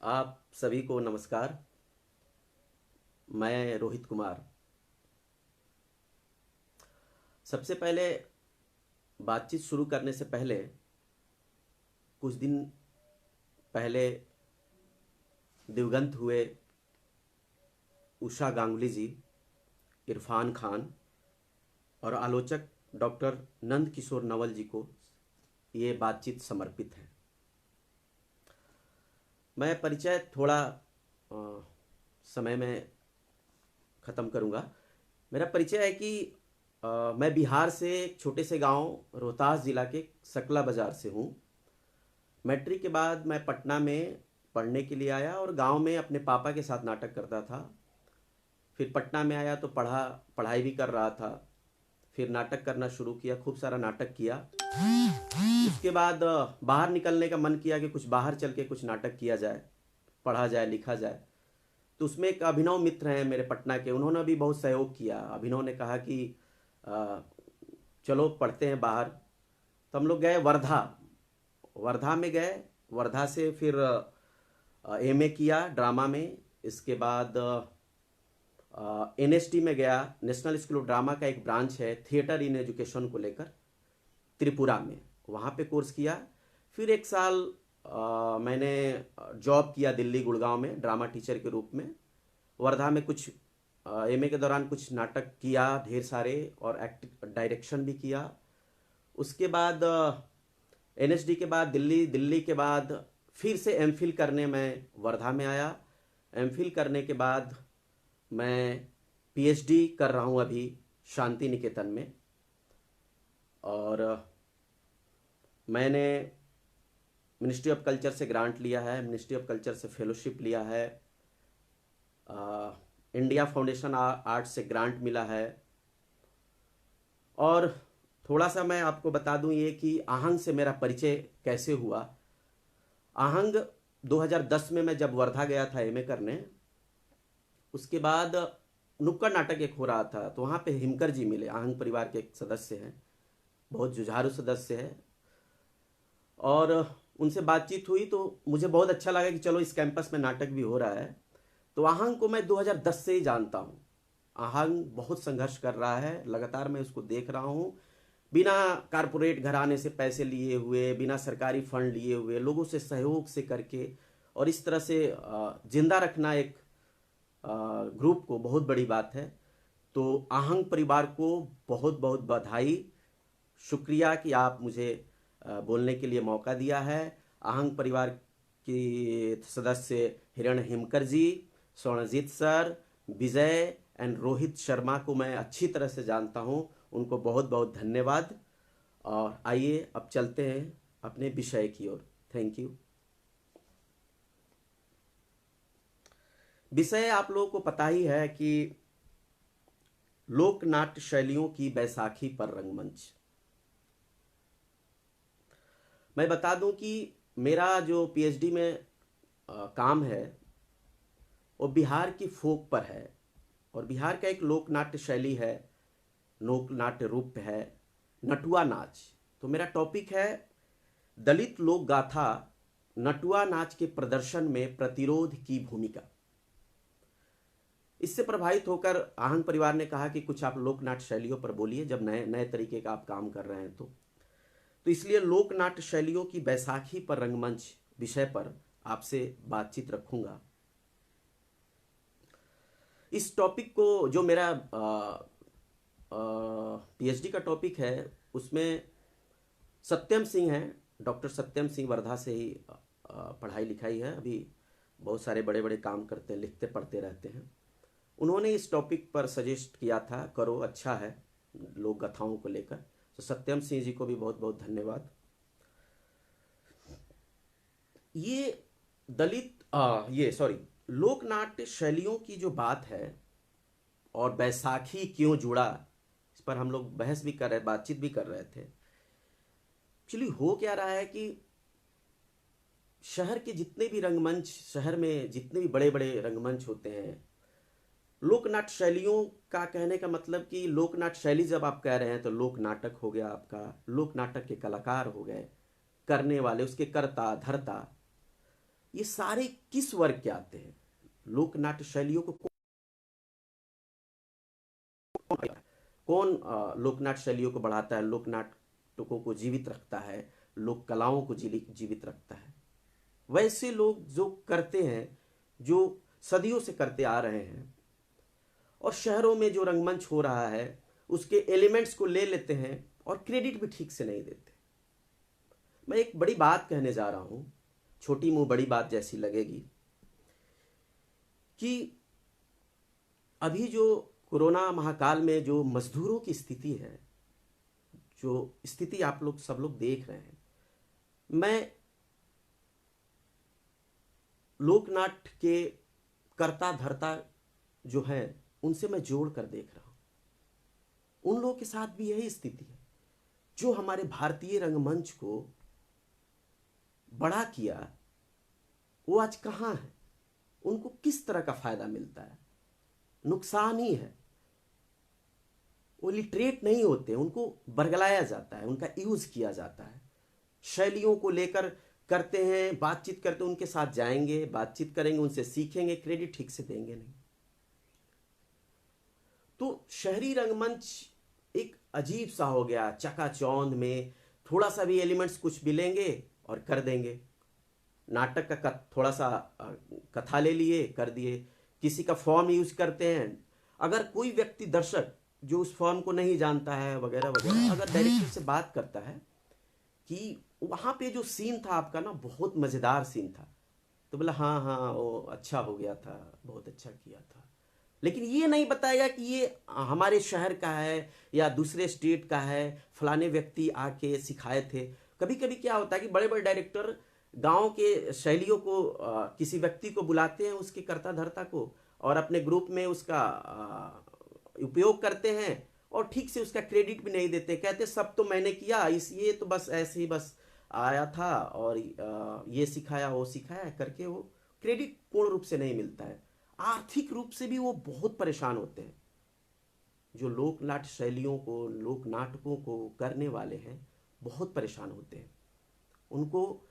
आप सभी को नमस्कार। मैं रोहित कुमार। सबसे पहले बातचीत शुरू करने से पहले कुछ दिन पहले दिवंगत हुए उषा गांगुली जी, इरफान खान और आलोचक डॉक्टर नंद किशोर नवल जी को ये बातचीत समर्पित है। मैं परिचय थोड़ा समय में ख़त्म करूँगा। मेरा परिचय है कि मैं बिहार से एक छोटे से गांव रोहतास ज़िला के सकला बाज़ार से हूँ। मैट्रिक के बाद मैं पटना में पढ़ने के लिए आया और गांव में अपने पापा के साथ नाटक करता था। फिर पटना में आया तो पढ़ाई भी कर रहा था। फिर नाटक करना शुरू किया, खूब सारा नाटक किया। उसके बाद बाहर निकलने का मन किया कि कुछ बाहर चल के कुछ नाटक किया जाए, पढ़ा जाए, लिखा जाए। तो उसमें एक अभिनव मित्र हैं मेरे पटना के, उन्होंने भी बहुत सहयोग किया। अभिनव ने कहा कि अ, चलो पढ़ते हैं बाहर। तो हम लोग गए वर्धा। वर्धा में गए। वर्धा से फिर एमए किया ड्रामा में। इसके बाद एनएसडी में गया। नेशनल स्कूल ऑफ ड्रामा का एक ब्रांच है थिएटर इन एजुकेशन को लेकर, त्रिपुरा में। वहाँ पे कोर्स किया। फिर एक साल मैंने जॉब किया दिल्ली गुड़गांव में ड्रामा टीचर के रूप में। वर्धा में कुछ एमए के दौरान कुछ नाटक किया ढेर सारे, और एक्ट डायरेक्शन भी किया। उसके बाद एनएसडी के बाद दिल्ली के बाद फिर से एमफिल करने मैं वर्धा में आया। एमफिल करने के बाद मैं पीएचडी कर रहा हूँ अभी शांति निकेतन में। और मैंने मिनिस्ट्री ऑफ कल्चर से ग्रांट लिया है, मिनिस्ट्री ऑफ कल्चर से फेलोशिप लिया है, इंडिया फाउंडेशन आर्ट से ग्रांट मिला है। और थोड़ा सा मैं आपको बता दूं ये कि आहंग से मेरा परिचय कैसे हुआ। आहंग 2010 में मैं जब वर्धा गया था एमए करने, उसके बाद नुक्कड़ नाटक एक हो रहा था, तो वहाँ पे हिमकर जी मिले। आहंग परिवार के एक सदस्य हैं, बहुत जुझारू सदस्य है। और उनसे बातचीत हुई तो मुझे बहुत अच्छा लगा कि चलो इस कैंपस में नाटक भी हो रहा है। तो आहंग को मैं 2010 से ही जानता हूँ। आहंग बहुत संघर्ष कर रहा है, लगातार मैं उसको देख रहा हूँ। बिना कारपोरेट घराने से पैसे लिए हुए, बिना सरकारी फंड लिए हुए, लोगों से सहयोग से करके, और इस तरह से जिंदा रखना एक ग्रुप को बहुत बड़ी बात है। तो आहंग परिवार को बहुत बहुत बधाई, शुक्रिया कि आप मुझे बोलने के लिए मौका दिया है। आहंग परिवार के सदस्य हिरण हिमकर जी, स्वर्णजीत सर, विजय एंड रोहित शर्मा को मैं अच्छी तरह से जानता हूँ, उनको बहुत बहुत धन्यवाद। और आइए अब चलते हैं अपने विषय की ओर। Thank you. विषय आप लोगों को पता ही है कि लोक नाट्य शैलियों की बैसाखी पर रंगमंच। मैं बता दूं कि मेरा जो पीएचडी में काम है वो बिहार की फोक पर है। और बिहार का एक लोक नाट्य शैली है, लोक नाट्य रूप है नटुआ नाच। तो मेरा टॉपिक है दलित लोक गाथा नटुआ नाच के प्रदर्शन में प्रतिरोध की भूमिका। इससे प्रभावित होकर आहंग परिवार ने कहा कि कुछ आप लोक नाट्य शैलियों पर बोलिए, जब नए नए तरीके का आप काम कर रहे हैं। तो इसलिए लोक नाट्य शैलियों की बैसाखी पर रंगमंच विषय पर आपसे बातचीत रखूंगा। इस टॉपिक को, जो मेरा पीएचडी का टॉपिक है, उसमें सत्यम सिंह हैं, डॉक्टर सत्यम सिंह, वर्धा से ही पढ़ाई लिखाई है, अभी बहुत सारे बड़े बड़े काम करते हैं, लिखते पढ़ते रहते हैं। उन्होंने इस टॉपिक पर सजेस्ट किया था, करो अच्छा है लोक कथाओं को लेकर। तो सत्यम सिंह जी को भी बहुत बहुत धन्यवाद। ये दलित ये सॉरी लोक नाट्य शैलियों की जो बात है और बैसाखी क्यों जुड़ा, इस पर हम लोग बहस भी कर रहे, बातचीत भी कर रहे थे। एक्चुअली हो क्या रहा है कि शहर के जितने भी रंगमंच, शहर में जितने भी बड़े बड़े रंगमंच होते हैं, लोक नाट्य शैलियों का कहने का मतलब कि लोक नाट्य शैली जब आप कह रहे हैं तो लोक नाटक हो गया आपका, लोक नाटक के कलाकार हो गए, करने वाले, उसके कर्ता धर्ता। ये सारे किस वर्ग के आते हैं? लोक नाट्य शैलियों को कौन लोक नाट्य शैलियों को बढ़ाता है, लोक नाटकों को जीवित रखता है, लोक कलाओं को जीवित रखता है? वैसे लोग जो करते हैं, जो सदियों से करते आ रहे हैं, और शहरों में जो रंगमंच हो रहा है उसके एलिमेंट्स को ले लेते हैं और क्रेडिट भी ठीक से नहीं देते। मैं एक बड़ी बात कहने जा रहा हूं, छोटी मुंह बड़ी बात जैसी लगेगी, कि अभी जो कोरोना महाकाल में जो मजदूरों की स्थिति है, जो स्थिति आप लोग सब लोग देख रहे हैं, मैं लोकनाट्य के कर्ता धर्ता जो है उनसे मैं जोड़ कर देख रहा हूं। उन लोगों के साथ भी यही स्थिति है। जो हमारे भारतीय रंगमंच को बड़ा किया, वो आज कहां है? उनको किस तरह का फायदा मिलता है? नुकसान ही है। वो लिटरेट नहीं होते, उनको बरगलाया जाता है, उनका यूज किया जाता है, शैलियों को लेकर करते हैं, बातचीत करते हैं, उनके साथ जाएंगे, बातचीत करेंगे, उनसे सीखेंगे, क्रेडिट ठीक से देंगे नहीं। तो शहरी रंगमंच एक अजीब सा हो गया, चकाचौंध में थोड़ा सा भी एलिमेंट्स कुछ भी लेंगे और कर देंगे। नाटक का थोड़ा सा कथा ले लिए, कर दिए। किसी का फॉर्म यूज करते हैं, अगर कोई व्यक्ति दर्शक जो उस फॉर्म को नहीं जानता है वगैरह वगैरह, अगर डायरेक्टर से बात करता है कि वहां पे जो सीन था आपका ना बहुत मजेदार सीन था, तो बोला हाँ हाँ वो अच्छा हो गया था, बहुत अच्छा किया था, लेकिन ये नहीं बताएगा कि ये हमारे शहर का है या दूसरे स्टेट का है, फलाने व्यक्ति आके सिखाए थे। कभी कभी क्या होता है कि बड़े बड़े डायरेक्टर गांव के शैलियों को किसी व्यक्ति को बुलाते हैं, उसके कर्ता धर्ता को, और अपने ग्रुप में उसका उपयोग करते हैं और ठीक से उसका क्रेडिट भी नहीं देते। कहते सब तो मैंने किया, इस ये तो बस ऐसे ही बस आया था और ये सिखाया वो सिखाया करके वो क्रेडिट पूर्ण रूप से नहीं मिलता है। आर्थिक रूप से भी वो बहुत परेशान होते हैं। जो लोक नाट्य शैलियों को, लोक नाटकों को करने वाले हैं, बहुत परेशान होते हैं। उनको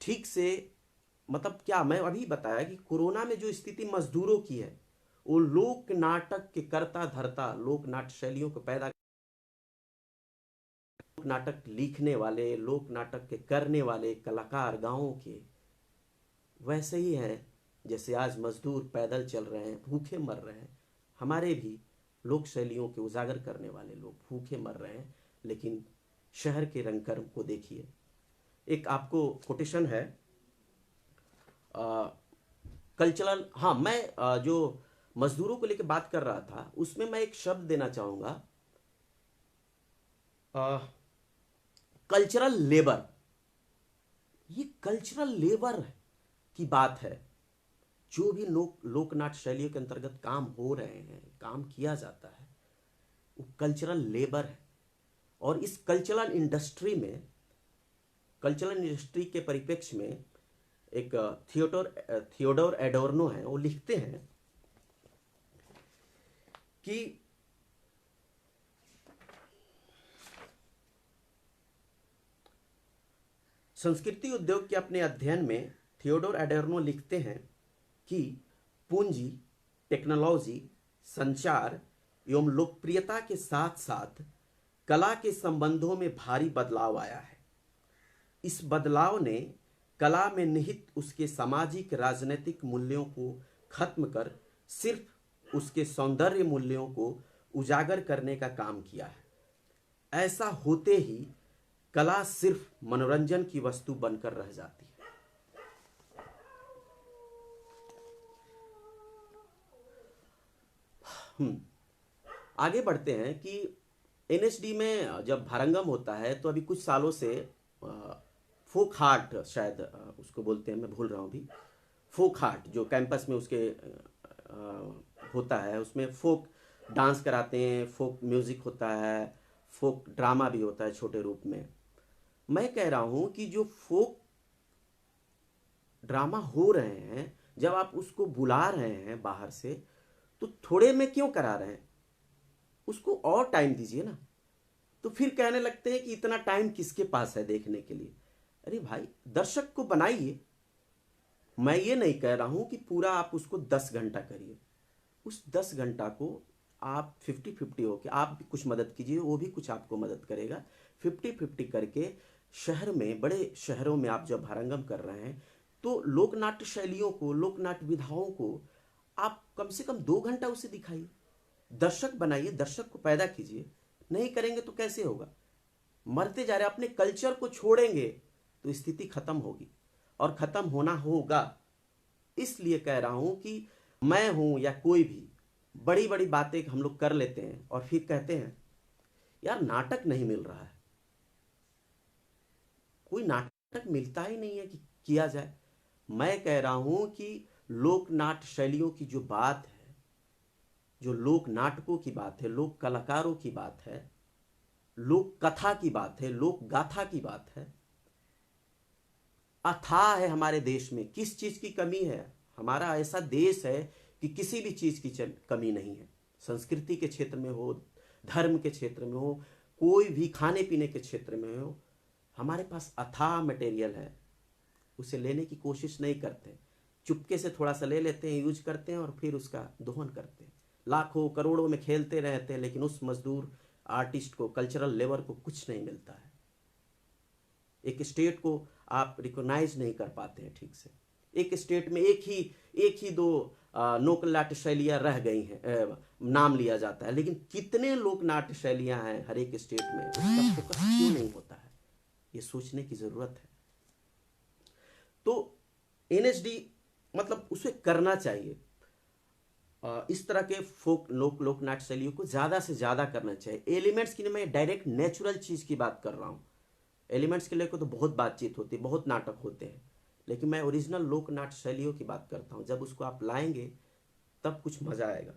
ठीक से मतलब क्या, मैं अभी बताया कि कोरोना में जो स्थिति मजदूरों की है, वो लोक नाटक के कर्ता धर्ता, लोक नाट्य शैलियों को पैदा, लोक नाटक लिखने वाले, लोक नाटक के करने वाले कलाकार गांवों के वैसे ही हैं जैसे आज मजदूर पैदल चल रहे हैं, भूखे मर रहे हैं। हमारे भी लोक शैलियों के उजागर करने वाले लोग भूखे मर रहे हैं। लेकिन शहर के रंगकर्म को देखिए। एक आपको कोटेशन है कल्चरल, हाँ मैं जो मजदूरों को लेकर बात कर रहा था उसमें मैं एक शब्द देना चाहूंगा, कल्चरल लेबर। ये कल्चरल लेबर की बात है। जो भी लोक नाट्य शैलियों के अंतर्गत काम हो रहे हैं, काम किया जाता है, वो कल्चरल लेबर है। और इस कल्चरल इंडस्ट्री में, कल्चरल इंडस्ट्री के परिप्रेक्ष्य में एक थियोडोर एडोर्नो है, वो लिखते हैं कि संस्कृति उद्योग के अपने अध्ययन में थियोडोर एडोर्नो लिखते हैं कि पूंजी, टेक्नोलॉजी, संचार एवं लोकप्रियता के साथ साथ कला के संबंधों में भारी बदलाव आया है। इस बदलाव ने कला में निहित उसके सामाजिक राजनीतिक मूल्यों को खत्म कर सिर्फ उसके सौंदर्य मूल्यों को उजागर करने का काम किया है। ऐसा होते ही कला सिर्फ मनोरंजन की वस्तु बनकर रह जाती है। आगे बढ़ते हैं कि एनएसडी में जब भारंगम होता है तो अभी कुछ सालों से फोक हार्ट, शायद उसको बोलते हैं, मैं भूल रहा हूँ अभी, फोक हार्ट जो कैंपस में उसके होता है, उसमें फोक डांस कराते हैं, फोक म्यूजिक होता है, फोक ड्रामा भी होता है छोटे रूप में। मैं कह रहा हूं कि जो फोक ड्रामा हो रहे हैं, जब आप उसको बुला रहे हैं बाहर से, तो थोड़े में क्यों करा रहे हैं? उसको और टाइम दीजिए ना। तो फिर कहने लगते हैं कि इतना टाइम किसके पास है देखने के लिए। अरे भाई, दर्शक को बनाइए, मैं ये नहीं कह रहा हूं कि पूरा आप उसको 10 घंटा करिए। उस 10 घंटा को आप 50-50 हो कि आप भी कुछ मदद कीजिए, वो भी कुछ आपको मदद करेगा। 50-50 करके शहर में, बड़े शहरों में आप जब भरंगम कर रहे हैं तो लोक नाट्य शैलियों को, लोक नाट्य विधाओं को आप कम से कम 2 घंटा उसे दिखाइए, दर्शक बनाइए, दर्शक को पैदा कीजिए। नहीं करेंगे तो कैसे होगा? मरते जा रहे, अपने कल्चर को छोड़ेंगे तो स्थिति खत्म होगी और खत्म होना होगा। इसलिए कह रहा हूं कि मैं हूं या कोई भी, बड़ी बड़ी बातें हम लोग कर लेते हैं और फिर कहते हैं यार नाटक नहीं मिल रहा है। कोई नाटक मिलता ही नहीं है कि किया जाए। मैं कह रहा हूं कि लोक नाट्य शैलियों की जो बात है, जो लोक नाटकों की बात है, लोक कलाकारों की बात है, लोक कथा की बात है, लोक गाथा की बात है, अथाह है हमारे देश में। किस चीज की कमी है? हमारा ऐसा देश है कि किसी भी चीज की कमी नहीं है। संस्कृति के क्षेत्र में हो, धर्म के क्षेत्र में हो, कोई भी खाने पीने के क्षेत्र में हो, हमारे पास अथाह मटेरियल है। उसे लेने की कोशिश नहीं करते, चुपके से थोड़ा सा ले लेते हैं, यूज करते हैं और फिर उसका दोहन करते हैं। लाखों करोड़ों में खेलते रहते हैं, लेकिन उस मजदूर आर्टिस्ट को, कल्चरल लेबर को कुछ नहीं मिलता है। एक स्टेट को आप रिकॉग्नाइज नहीं कर पाते हैं ठीक से। एक स्टेट में एक ही दो लोक नाट्य शैलियाँ रह गई हैं, नाम लिया जाता है, लेकिन कितने लोक नाट्य शैलियाँ हैं हर एक स्टेट में, उसका फोकस क्यों नहीं होता है? ये सोचने की जरूरत है। तो एनएचडी मतलब उसे करना चाहिए। इस तरह के फोक लोक नाट्य शैलियों को ज्यादा से ज्यादा करना चाहिए। एलिमेंट्स की मैं डायरेक्ट नेचुरल चीज की बात कर रहा हूँ। एलिमेंट्स के लेकर तो बहुत बातचीत होती है, बहुत नाटक होते हैं, लेकिन मैं ओरिजिनल लोक नाट्य शैलियों की बात करता हूँ। जब उसको आप लाएंगे तब कुछ मजा आएगा।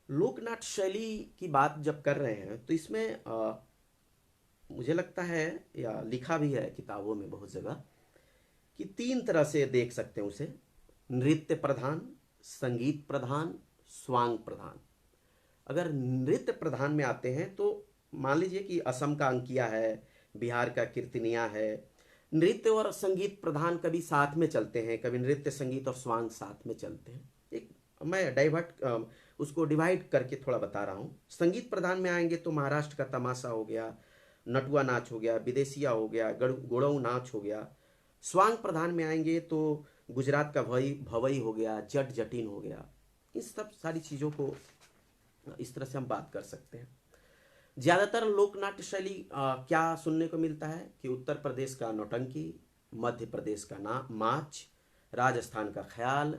लोक नाट्य शैली की बात जब कर रहे हैं तो इसमें मुझे लगता है, या लिखा भी है किताबों में बहुत जगह, कि 3 तरह से देख सकते हैं उसे: नृत्य प्रधान, संगीत प्रधान, स्वांग प्रधान। अगर नृत्य प्रधान में आते हैं तो मान लीजिए कि असम का अंकिया है, बिहार का कीर्तनिया है। नृत्य और संगीत प्रधान कभी साथ में चलते हैं, कभी नृत्य संगीत और स्वांग साथ में चलते हैं। एक मैं उसको डिवाइड करके थोड़ा बता रहा हूँ। संगीत प्रधान में आएंगे तो महाराष्ट्र का तमाशा हो गया, नटुआ नाच हो गया, विदेशिया हो गया, गोड़ऊ नाच हो गया। स्वांग प्रधान में आएंगे तो गुजरात का भवई हो गया, जट जटिन हो गया। इस सब सारी चीज़ों को इस तरह से हम बात कर सकते हैं। ज़्यादातर लोक नाट्य शैली क्या सुनने को मिलता है कि उत्तर प्रदेश का नौटंकी, मध्य प्रदेश का माच, राजस्थान का ख्याल,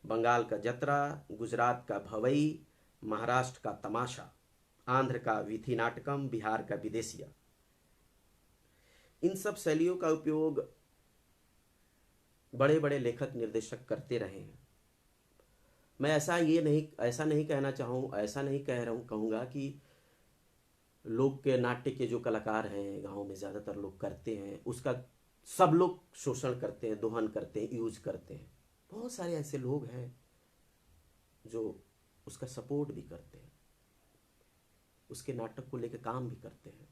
बंगाल का जतरा, गुजरात का भवई, महाराष्ट्र का तमाशा, आंध्र का वीथी नाटकम, बिहार का विदेशिया। इन सब शैलियों का उपयोग बड़े बड़े लेखक निर्देशक करते रहे हैं। मैं ऐसा नहीं कहना ऐसा नहीं कह रहा हूँ, कहूँगा कि लोक के नाट्य के जो कलाकार हैं गाँव में ज़्यादातर लोग करते हैं, उसका सब लोग शोषण करते हैं, दोहन करते हैं, यूज करते हैं। बहुत सारे ऐसे लोग हैं जो उसका सपोर्ट भी करते हैं, उसके नाटक को लेकर काम भी करते हैं।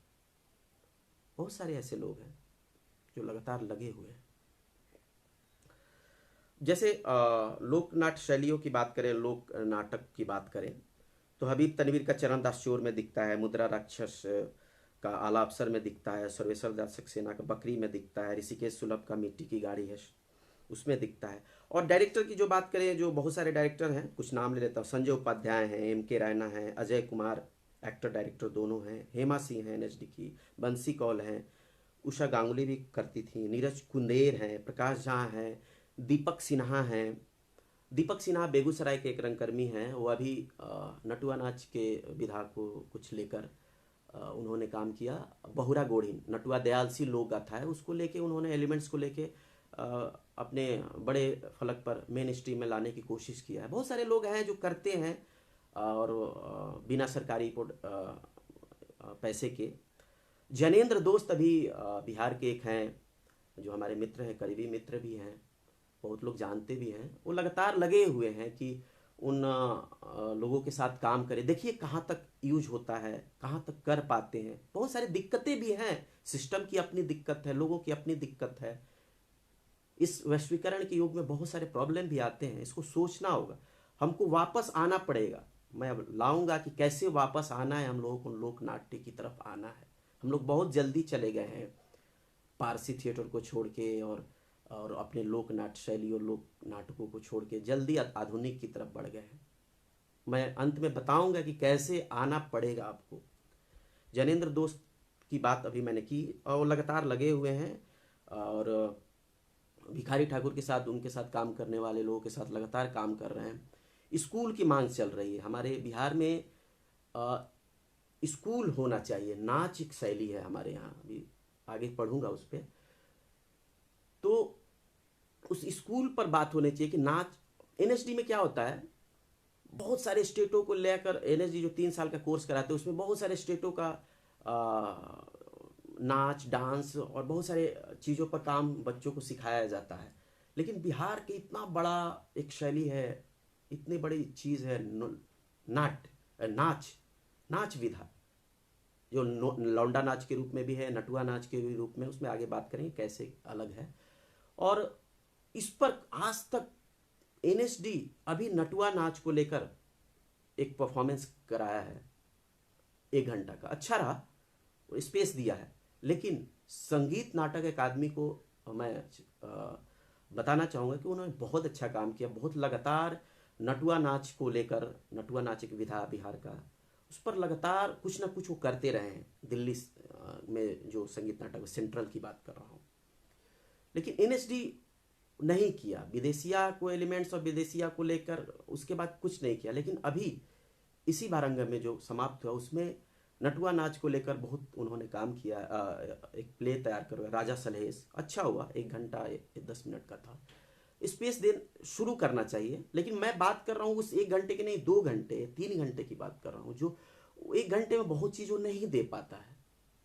बहुत सारे ऐसे लोग हैं जो लगातार लगे हुए हैं। जैसे लोक नाट्य शैलियों की बात करें, लोक नाटक की बात करें तो हबीब तनवीर का चरणदास चोर में दिखता है, मुद्रा राक्षस का आलापसर में दिखता है, सर्वेश्वर दास सक्सेना का बकरी में दिखता है, ऋषिकेश सुलभ का मिट्टी की गाड़ी है उसमें दिखता है। और डायरेक्टर की जो बात करें, जो बहुत सारे डायरेक्टर हैं, कुछ नाम ले लेता हूँ। संजय उपाध्याय हैं, M.K. रैना हैं, अजय कुमार एक्टर डायरेक्टर दोनों हैं, हेमा सिंह हैं एनएचडी की, बंसी कौल हैं, उषा गांगुली भी करती थी, नीरज कुंदेर हैं, प्रकाश झा हैं, दीपक सिन्हा हैं। दीपक सिन्हा बेगूसराय के एक रंगकर्मी हैं। वो अभी नटुआ नाच के विधा को कुछ लेकर उन्होंने काम किया। बहुरा गोढ़ी नटुआ दयाल सी लोक गाथा है, उसको लेके उन्होंने एलिमेंट्स को लेके अपने बड़े फलक पर मेन स्ट्रीम में लाने की कोशिश किया है। बहुत सारे लोग हैं जो करते हैं और बिना सरकारी पैसे के। जैनेन्द्र दोस्त अभी बिहार के एक हैं जो हमारे मित्र हैं, करीबी मित्र भी हैं, बहुत लोग जानते भी हैं। वो लगातार लगे हुए हैं कि उन लोगों के साथ काम करें। देखिए कहाँ तक यूज होता है, कहाँ तक कर पाते हैं। बहुत सारी दिक्कतें भी हैं, सिस्टम की अपनी दिक्कत है, लोगों की अपनी दिक्कत है, इस वैश्वीकरण के युग में बहुत सारे प्रॉब्लम भी आते हैं, इसको सोचना होगा, हमको वापस आना पड़ेगा। मैं अब लाऊंगा कि कैसे वापस आना है हम लोगों को, लोक नाट्य की तरफ आना है। हम लोग बहुत जल्दी चले गए हैं पारसी थिएटर को छोड़ के और अपने लोक नाट्य शैली और लोक नाटकों को छोड़ के जल्दी आधुनिक की तरफ बढ़ गए हैं। मैं अंत में बताऊंगा कि कैसे आना पड़ेगा आपको। जैनेंद्र दोस्त की बात अभी मैंने की और लगातार लगे हुए हैं, और भिखारी ठाकुर के साथ, उनके साथ काम करने वाले लोगों के साथ लगातार काम कर रहे हैं। स्कूल की मांग चल रही है हमारे बिहार में, स्कूल होना चाहिए। नाच एक शैली है हमारे यहाँ, अभी आगे पढ़ूंगा उस पर। तो उस स्कूल पर बात होनी चाहिए कि नाच, एनएसडी में क्या होता है, बहुत सारे स्टेटों को लेकर, एनएसडी जो 3 साल का कोर्स कराते हैं उसमें बहुत सारे स्टेटों का नाच, डांस और बहुत सारे चीज़ों पर काम बच्चों को सिखाया जाता है। लेकिन बिहार की इतना बड़ा एक शैली है, इतनी बड़ी चीज़ है नाच, नाच विधा, जो लौंडा नाच के रूप में भी है, नटुआ नाच के रूप में, उसमें आगे बात करेंगे कैसे अलग है। और इस पर आज तक एनएसडी अभी नटुआ नाच को लेकर एक परफॉर्मेंस कराया है 1 घंटा का, अच्छा रहा, स्पेस दिया है। लेकिन संगीत नाटक अकादमी को मैं बताना चाहूँगा कि उन्होंने बहुत अच्छा काम किया, बहुत लगातार नटुआ नाच को लेकर, नटुआ नाच एक विधा बिहार का, उस पर लगातार कुछ ना कुछ वो करते रहे हैं। दिल्ली में जो संगीत नाटक, सेंट्रल की बात कर रहा हूँ, लेकिन एनएसडी नहीं किया। विदेशिया को एलिमेंट्स और विदेशिया को लेकर उसके बाद कुछ नहीं किया। लेकिन अभी इसी वारंगम में जो समाप्त हुआ उसमें नटुआ नाच को लेकर बहुत उन्होंने काम किया। एक प्ले तैयार करवाया, राजा सलहेश, अच्छा हुआ, 1 घंटा 10 मिनट का था। स्पेस दे शुरू करना चाहिए। लेकिन मैं बात कर रहा हूँ उस 1 घंटे की नहीं, 2 घंटे 3 घंटे की बात कर रहा हूँ। जो 1 घंटे में बहुत चीज़ वो नहीं दे पाता है,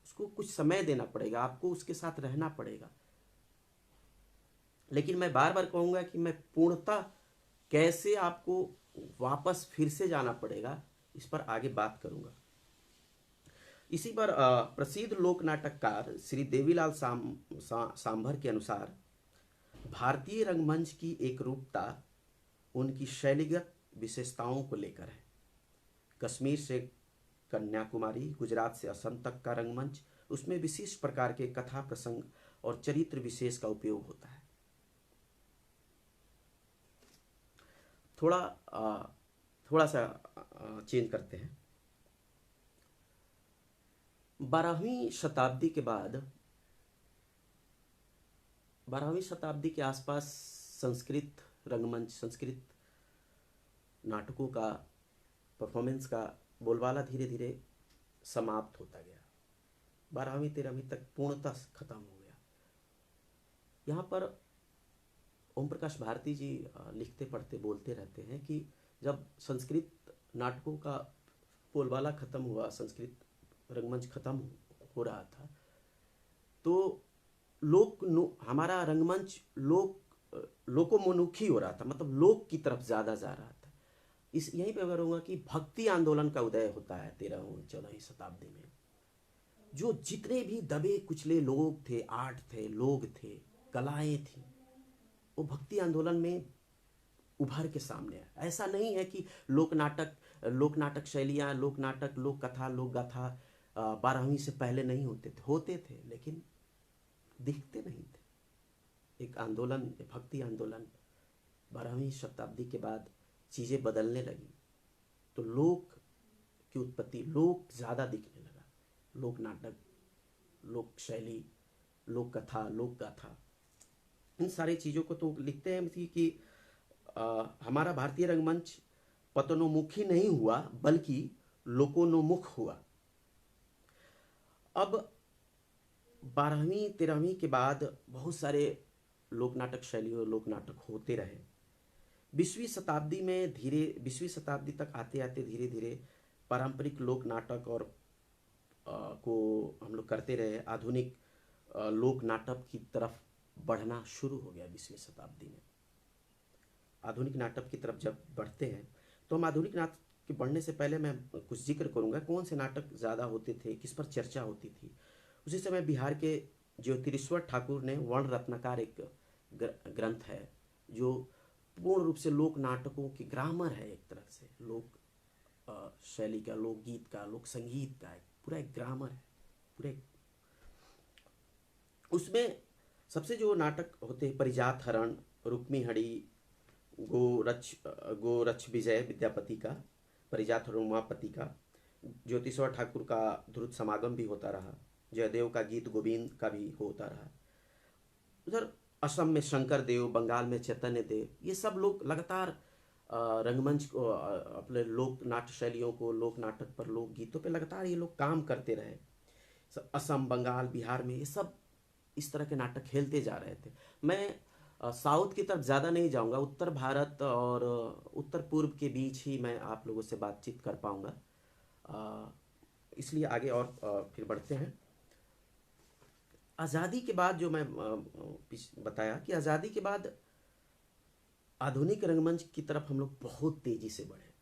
उसको कुछ समय देना पड़ेगा, आपको उसके साथ रहना पड़ेगा। लेकिन मैं बार बार कहूँगा कि मैं पूर्णतः कैसे आपको वापस फिर से जाना पड़ेगा, इस पर आगे बात करूँगा। इसी पर प्रसिद्ध लोक नाटककार श्री देवीलाल सांभर के अनुसार भारतीय रंगमंच की एक रूपता उनकी शैलीगत विशेषताओं को लेकर है। कश्मीर से कन्याकुमारी, गुजरात से असम तक का रंगमंच, उसमें विशिष्ट प्रकार के कथा प्रसंग और चरित्र विशेष का उपयोग होता है। थोड़ा सा चेंज करते हैं। 12वीं शताब्दी के बाद, 12वीं शताब्दी के आसपास संस्कृत रंगमंच, संस्कृत नाटकों का, परफॉर्मेंस का बोलबाला धीरे धीरे समाप्त होता गया। 12वीं 13वीं तक पूर्णतः खत्म हो गया। यहाँ पर ओम प्रकाश भारती जी लिखते पढ़ते बोलते रहते हैं कि जब संस्कृत नाटकों का बोलबाला खत्म हुआ, संस्कृत रंगमंच खत्म हो रहा था, तो हमारा रंगमंच लोकोन्मुखी हो रहा था, मतलब लोक की तरफ ज़्यादा जा रहा था। यहीं पे अगर होगा कि भक्ति आंदोलन का उदय होता है 13वीं-14वीं शताब्दी में। जो जितने भी दबे कुचले लोग थे, आर्ट थे, लोग थे, कलाएं थी, वो भक्ति आंदोलन में उभर के सामने आया। ऐसा नहीं है कि लोक नाटक शैलियाँ, लोक नाटक, लोक कथा, लोक गाथा 12वीं से पहले नहीं होते थे, लेकिन दिखते नहीं थे। एक आंदोलन, भक्ति आंदोलन 12वीं शताब्दी के बाद चीज़ें बदलने लगी, तो लोक की उत्पत्ति, लोक ज़्यादा दिखने लगा। लोक नाटक, लोक शैली, लोक कथा, लोक गाथा, इन सारी चीज़ों को तो लिखते हैं कि हमारा भारतीय रंगमंच पतनोन्मुखी नहीं हुआ, बल्कि लोकोन्मुख हुआ। अब 12वीं 13वीं के बाद बहुत सारे लोक नाटक शैली और लोक नाटक होते रहे। 20वीं शताब्दी में 20वीं शताब्दी तक आते आते धीरे धीरे पारंपरिक लोक नाटक और को हम लोग करते रहे। आधुनिक लोक नाटक की तरफ बढ़ना शुरू हो गया 20वीं शताब्दी में। आधुनिक नाटक की तरफ जब बढ़ते हैं, तो हम आधुनिक नाटक के बढ़ने से पहले मैं कुछ जिक्र करूंगा कौन से नाटक ज़्यादा होते थे, किस पर चर्चा होती थी। उसी समय बिहार के ज्योतिरीश्वर ठाकुर ने वर्ण रत्नाकर एक ग्रंथ है जो पूर्ण रूप से लोक नाटकों की ग्रामर है, एक तरह से लोक शैली का, लोकगीत का, लोक संगीत का एक पूरा एक ग्रामर है पूरे। उसमें सबसे जो नाटक होते हैं परिजात हरण, रुक्मिहड़ी, गोरक्ष विजय विद्यापति का, परिजात हरण उमापति का, ज्योतिषवर ठाकुर का ध्रुत समागम भी होता रहा, जयदेव का गीत गोविंद का भी होता रहा। उधर असम में शंकर देव, बंगाल में चैतन्य देव, ये सब लोग लगातार रंगमंच को, अपने लोक नाट्य शैलियों को, लोक नाटक पर, लोक गीतों पे लगातार ये लोग काम करते रहे। असम, बंगाल, बिहार में ये सब इस तरह के नाटक खेलते जा रहे थे। मैं साउथ की तरफ ज़्यादा नहीं जाऊंगा, उत्तर भारत और उत्तर पूर्व के बीच ही मैं आप लोगों से बातचीत कर पाऊंगा, इसलिए आगे और फिर बढ़ते हैं। आज़ादी के बाद जो मैं बताया कि आज़ादी के बाद आधुनिक रंगमंच की तरफ हम लोग बहुत तेजी से बढ़े,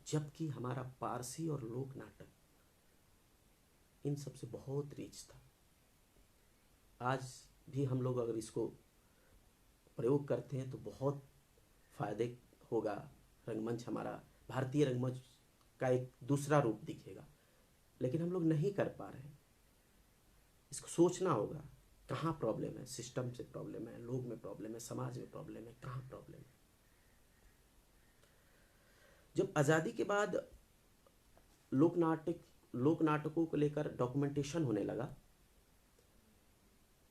जबकि हमारा पारसी और लोक नाटक इन सब से बहुत रिच था। आज भी हम लोग अगर इसको प्रयोग करते हैं तो बहुत फायदे होगा। रंगमंच हमारा, भारतीय रंगमंच का एक दूसरा रूप दिखेगा, लेकिन हम लोग नहीं कर पा रहे हैं। इसको सोचना होगा, कहाँ प्रॉब्लम है, सिस्टम से प्रॉब्लम है, लोग में प्रॉब्लम है, समाज में प्रॉब्लम है, कहाँ प्रॉब्लम है। जब आज़ादी के बाद लोक नाटकों को लेकर डॉक्यूमेंटेशन होने लगा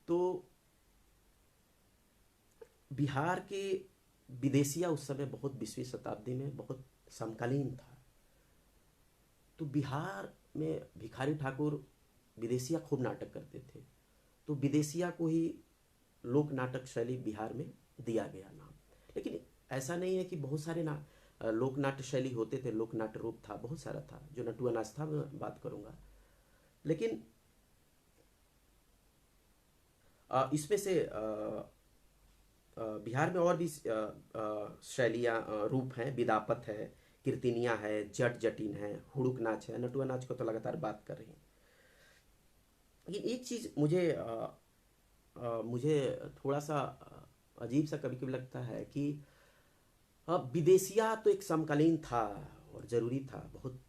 तो बिहार के विदेशिया उस समय बहुत 20वीं शताब्दी में बहुत समकालीन था। तो बिहार में भिखारी ठाकुर विदेशिया खूब नाटक करते थे, तो विदेशिया को ही लोक नाटक शैली बिहार में दिया गया नाम। लेकिन ऐसा नहीं है कि बहुत सारे लोक नाट्य शैली होते थे, लोक नाट्य रूप था, बहुत सारा था, जो नटुआ नाच था मैं बात करूँगा। लेकिन इसमें से बिहार में और भी शैलियाँ रूप हैं, विदापत है, कीर्तनिया है, जट जटिन है, हुड़ुक नाच है, नटुआ नाच को तो लगातार बात कर रही हैं। लेकिन एक चीज़ मुझे थोड़ा सा अजीब सा कभी कभी लगता है कि विदेशिया तो एक समकालीन था और ज़रूरी था, बहुत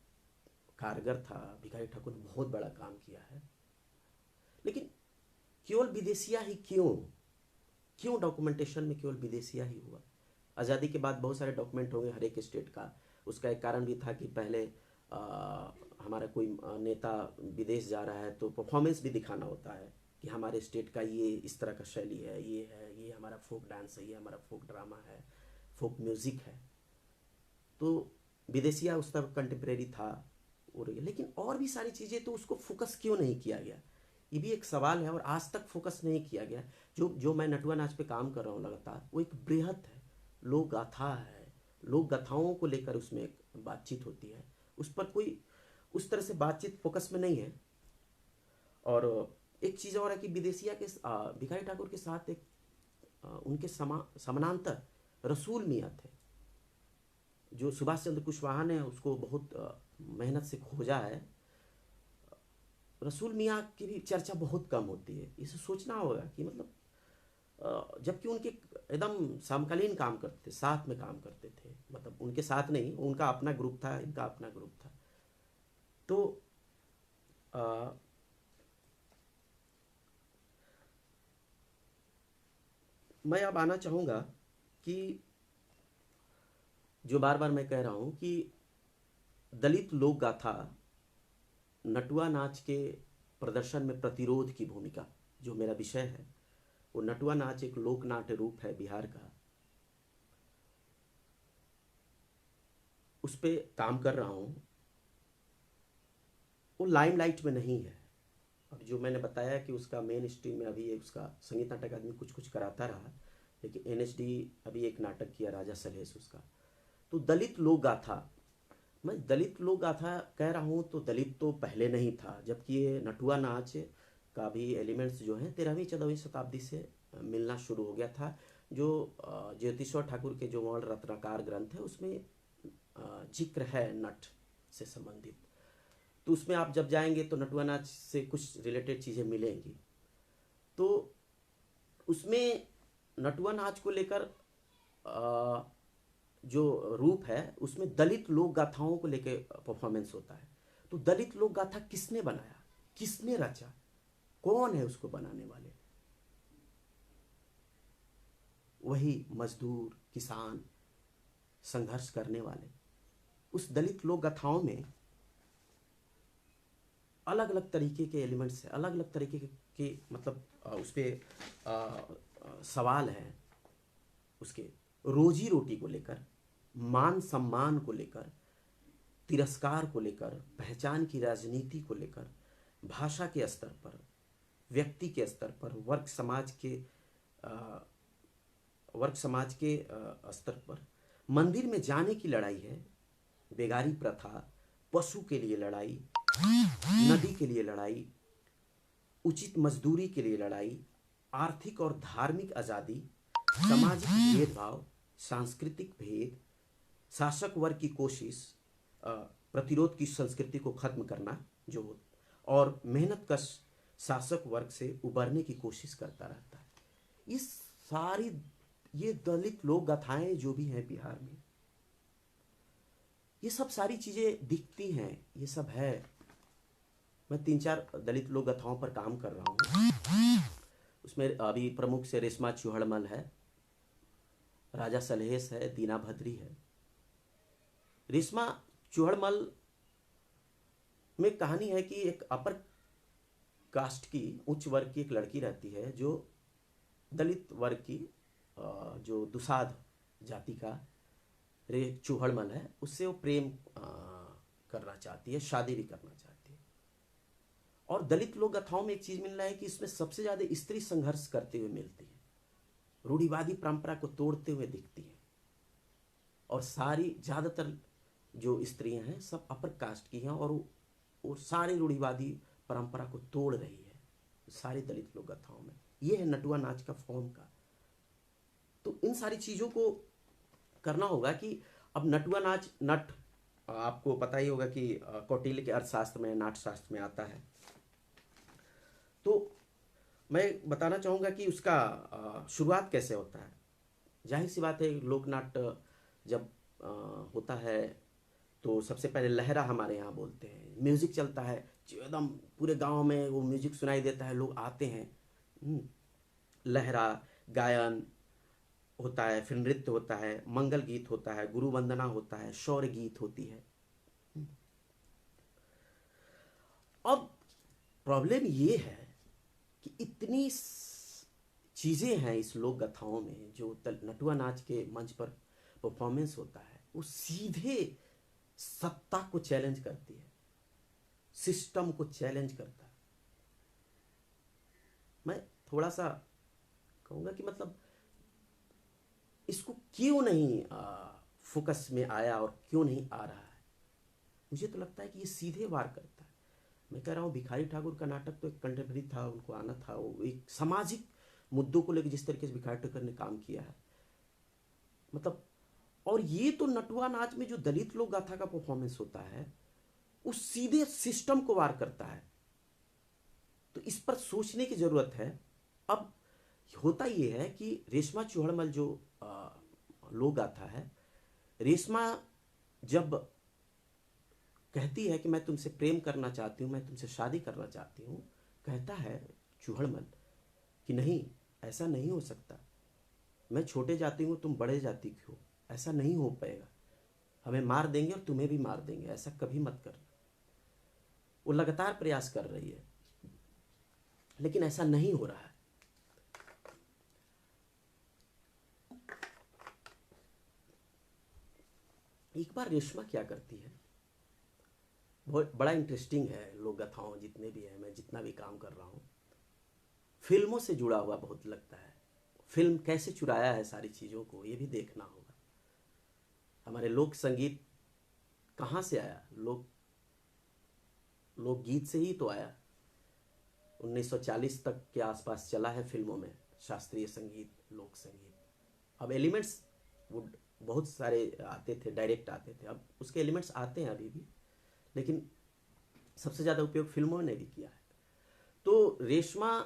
कारगर था, भिखारी ठाकुर ने बहुत बड़ा काम किया है। लेकिन केवल विदेशिया ही क्यों डॉक्यूमेंटेशन में केवल विदेशिया ही हुआ? आज़ादी के बाद बहुत सारे डॉक्यूमेंट होंगे हर एक स्टेट का। उसका एक कारण भी था कि पहले हमारा कोई नेता विदेश जा रहा है तो परफॉर्मेंस भी दिखाना होता है कि हमारे स्टेट का ये इस तरह का शैली है, ये हमारा फोक डांस है, ये हमारा फोक ड्रामा है, फोक म्यूज़िक है। तो विदेशिया उस तरह कंटेम्प्रेरी था। और लेकिन और भी सारी चीज़ें, तो उसको फोकस क्यों नहीं किया गया, ये भी एक सवाल है। और आज तक फोकस नहीं किया गया। जो मैं नटुआ नाच पे काम कर रहा हूँ लगातार, वो एक बृहत है, लोक गाथा है, लोक गाथाओं को लेकर उसमें एक बातचीत होती है, उस पर कोई उस तरह से बातचीत फोकस में नहीं है। और एक चीज़ और है कि विदेशिया के भिखारी ठाकुर के साथ एक उनके समानांतर रसूल मियाँ थे, जो सुभाष चंद्र कुशवाहा ने उसको बहुत मेहनत से खोजा है। रसूल मियाँ की भी चर्चा बहुत कम होती है। इसे सोचना होगा कि मतलब जबकि उनके एकदम समकालीन काम करते, साथ में काम करते थे, मतलब उनके साथ नहीं, उनका अपना ग्रुप था, इनका अपना ग्रुप था। तो मैं अब आना चाहूँगा कि जो बार बार मैं कह रहा हूँ कि दलित लोक गाथा नटुआ नाच के प्रदर्शन में प्रतिरोध की भूमिका, जो मेरा विषय है, वो नटुआ नाच एक लोक नाट्य रूप है बिहार का, उस पर काम कर रहा हूँ। वो लाइमलाइट में नहीं है। अब जो मैंने बताया कि उसका मेन स्ट्रीम में अभी उसका संगीत नाटक आदमी कुछ कुछ कराता रहा, लेकिन एनएसडी अभी एक नाटक किया राजा सलहेश उसका। तो दलित लोक गाथा, मैं दलित लोक गाथा कह रहा हूँ तो दलित तो पहले नहीं था, जबकि ये नटुआ नाच का भी एलिमेंट्स जो हैं 13वीं 14वीं शताब्दी से मिलना शुरू हो गया था। जो ज्योतिषवर ठाकुर के जो मौल रत्नाकार ग्रंथ है उसमें जिक्र है नट से संबंधित। तो उसमें आप जब जाएंगे तो नटुआ नाच से कुछ रिलेटेड चीज़ें मिलेंगी। तो उसमें नटुआ नाच को लेकर जो रूप है उसमें दलित लोक गाथाओं को लेकर परफॉर्मेंस होता है। तो दलित लोक गाथा किसने बनाया, किसने रचा, कौन है उसको बनाने वाले? वही मजदूर, किसान, संघर्ष करने वाले। उस दलित लोक गाथाओं में अलग अलग तरीके के एलिमेंट्स हैं, अलग अलग तरीके के मतलब उस पर सवाल हैं, उसके रोजी रोटी को लेकर, मान सम्मान को लेकर, तिरस्कार को लेकर, पहचान की राजनीति को लेकर, भाषा के स्तर पर, व्यक्ति के स्तर पर, वर्ग समाज के स्तर पर। मंदिर में जाने की लड़ाई है, बेगारी प्रथा, पशु के लिए लड़ाई, नदी के लिए लड़ाई, उचित मजदूरी के लिए लड़ाई, आर्थिक और धार्मिक आज़ादी, सामाजिक भेदभाव, सांस्कृतिक भेद, शासक वर्ग की कोशिश प्रतिरोध की संस्कृति को खत्म करना जो, और मेहनत कश शासक वर्ग से उबरने की कोशिश करता रहता है। ये दलित लोक गाथाएं जो भी हैं बिहार में, ये सब सारी चीजें दिखती हैं, ये सब है। मैं 3-4 दलित लोक गाथाओं पर काम कर रहा हूँ। उसमें अभी प्रमुख से रेशमा चूहड़मल है, राजा सलहेश है, दीना भद्री है। रेशमा चूहड़मल में कहानी है कि एक अपर कास्ट की, उच्च वर्ग की एक लड़की रहती है जो दलित वर्ग की जो दुसाध जाति का चूहड़मल है, उससे वो प्रेम करना चाहती है, शादी भी करना चाहती है। और दलित लोक गाथाओं में एक चीज मिल रहा है कि इसमें सबसे ज्यादा स्त्री संघर्ष करते हुए मिलती है, रूढ़िवादी परंपरा को तोड़ते हुए दिखती है। और सारी ज्यादातर जो स्त्रियां हैं सब अपर कास्ट की हैं और वो सारी रूढ़िवादी परंपरा को तोड़ रही है सारी दलित लोक गाथाओं में। ये है नटुआ नाच का फॉर्म का। तो इन सारी चीजों को करना होगा कि अब नटुआ नाच, नट आपको पता ही होगा कि कौटिल्य के अर्थशास्त्र में, नाट्यशास्त्र में आता है। तो मैं बताना चाहूँगा कि उसका शुरुआत कैसे होता है। जाहिर सी बात है, लोकनाट्य जब होता है तो सबसे पहले लहरा हमारे यहाँ बोलते हैं, म्यूजिक चलता है, एकदम पूरे गांव में वो म्यूजिक सुनाई देता है, लोग आते हैं, लहरा गायन होता है, फिर नृत्य होता है, मंगल गीत होता है, गुरु वंदना होता है, शौर्य गीत होती है। अब प्रॉब्लम ये है कि इतनी चीजें हैं इस लोक गाथाओं में, जो नटुआ नाच के मंच पर परफॉर्मेंस होता है वो सीधे सत्ता को चैलेंज करती है, सिस्टम को चैलेंज करता है। मैं थोड़ा सा कहूंगा कि मतलब इसको क्यों नहीं फोकस में आया और क्यों नहीं आ रहा है। मुझे तो लगता है कि ये सीधे वार करता है। मैं कह रहा हूँ भिखारी ठाकुर का नाटक तो एक कंटेम्प्रेरी था, उनको आना था, वो एक सामाजिक मुद्दों को लेकर जिस तरीके से भिखारी ठाकुर ने काम किया है, मतलब। और ये तो नटुआ नाच में जो दलित लोक गाथा का परफॉर्मेंस होता है वो सीधे सिस्टम को वार करता है। तो इस पर सोचने की जरूरत है। अब होता ये है कि रेशमा चूहड़मल जो लोक गाथा है, रेशमा जब कहती है कि मैं तुमसे प्रेम करना चाहती हूँ, मैं तुमसे शादी करना चाहती हूँ, कहता है चूहड़मल कि नहीं, ऐसा नहीं हो सकता, मैं छोटे जाति हूँ, तुम बड़े जाति की हो, ऐसा नहीं हो पाएगा, हमें मार देंगे और तुम्हें भी मार देंगे, ऐसा कभी मत करना। वो लगातार प्रयास कर रही है लेकिन ऐसा नहीं हो रहा है। एक बार रेशमा क्या करती है, बहुत बड़ा इंटरेस्टिंग है, लोक गाथाओं जितने भी हैं, मैं जितना भी काम कर रहा हूँ फिल्मों से जुड़ा हुआ बहुत लगता है। फिल्म कैसे चुराया है सारी चीज़ों को, ये भी देखना होगा। हमारे लोक संगीत कहाँ से आया, लोकगीत से ही तो आया। 1940 तक के आसपास चला है फिल्मों में शास्त्रीय संगीत, लोक संगीत। अब एलिमेंट्स वो बहुत सारे आते थे, डायरेक्ट आते थे, अब उसके एलिमेंट्स आते हैं अभी भी, लेकिन सबसे ज़्यादा उपयोग फिल्मों ने भी किया है। तो रेशमा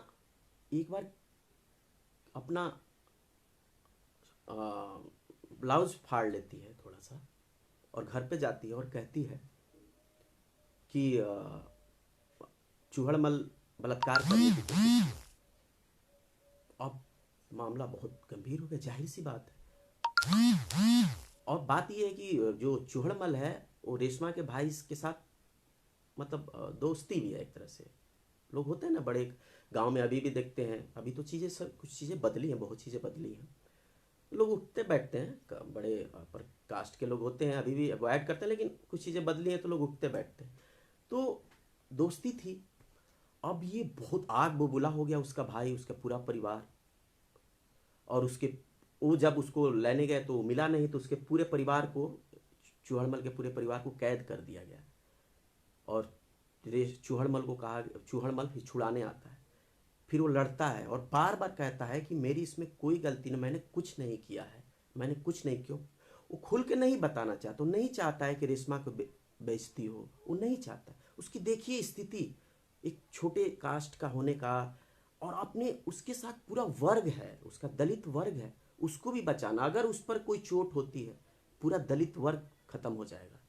एक बार अपना ब्लाउज फाड़ लेती है थोड़ा सा और घर पे जाती है और कहती है कि चूहड़मल बलात्कार करने की कोशिश की। अब मामला बहुत गंभीर हो गया, जाहिर सी बात है। और बात यह है कि जो चूहड़मल है वो रेशमा के भाई के साथ मतलब दोस्ती भी है एक तरह से। लोग होते हैं ना बड़े गांव में, अभी भी देखते हैं, अभी तो चीज़ें सब कुछ चीज़ें बदली हैं, बहुत चीज़ें बदली हैं। लोग उठते बैठते हैं, बड़े पर कास्ट के लोग होते हैं अभी भी अवॉइड करते हैं, लेकिन कुछ चीज़ें बदली हैं तो लोग उठते बैठते हैं। तो दोस्ती थी। अब ये बहुत आग बबूला हो गया, उसका भाई, उसका पूरा परिवार। और उसके वो जब उसको लेने गए तो मिला नहीं, तो उसके पूरे परिवार को, चूहड़मल के पूरे परिवार को कैद कर दिया गया। और चूहड़मल को कहा, चूहड़मल फिर छुड़ाने आता है, फिर वो लड़ता है और बार बार कहता है कि मेरी इसमें कोई गलती नहीं, मैंने कुछ नहीं किया है, मैंने कुछ नहीं किया। वो खुल के नहीं बताना चाहता, वो नहीं चाहता है कि रेशमा को बेइज्जती हो, वो नहीं चाहता। उसकी देखिए स्थिति, एक छोटे कास्ट का होने का, और अपने उसके साथ पूरा वर्ग है, उसका दलित वर्ग है, उसको भी बचाना। अगर उस पर कोई चोट होती है पूरा दलित वर्ग खत्म हो जाएगा।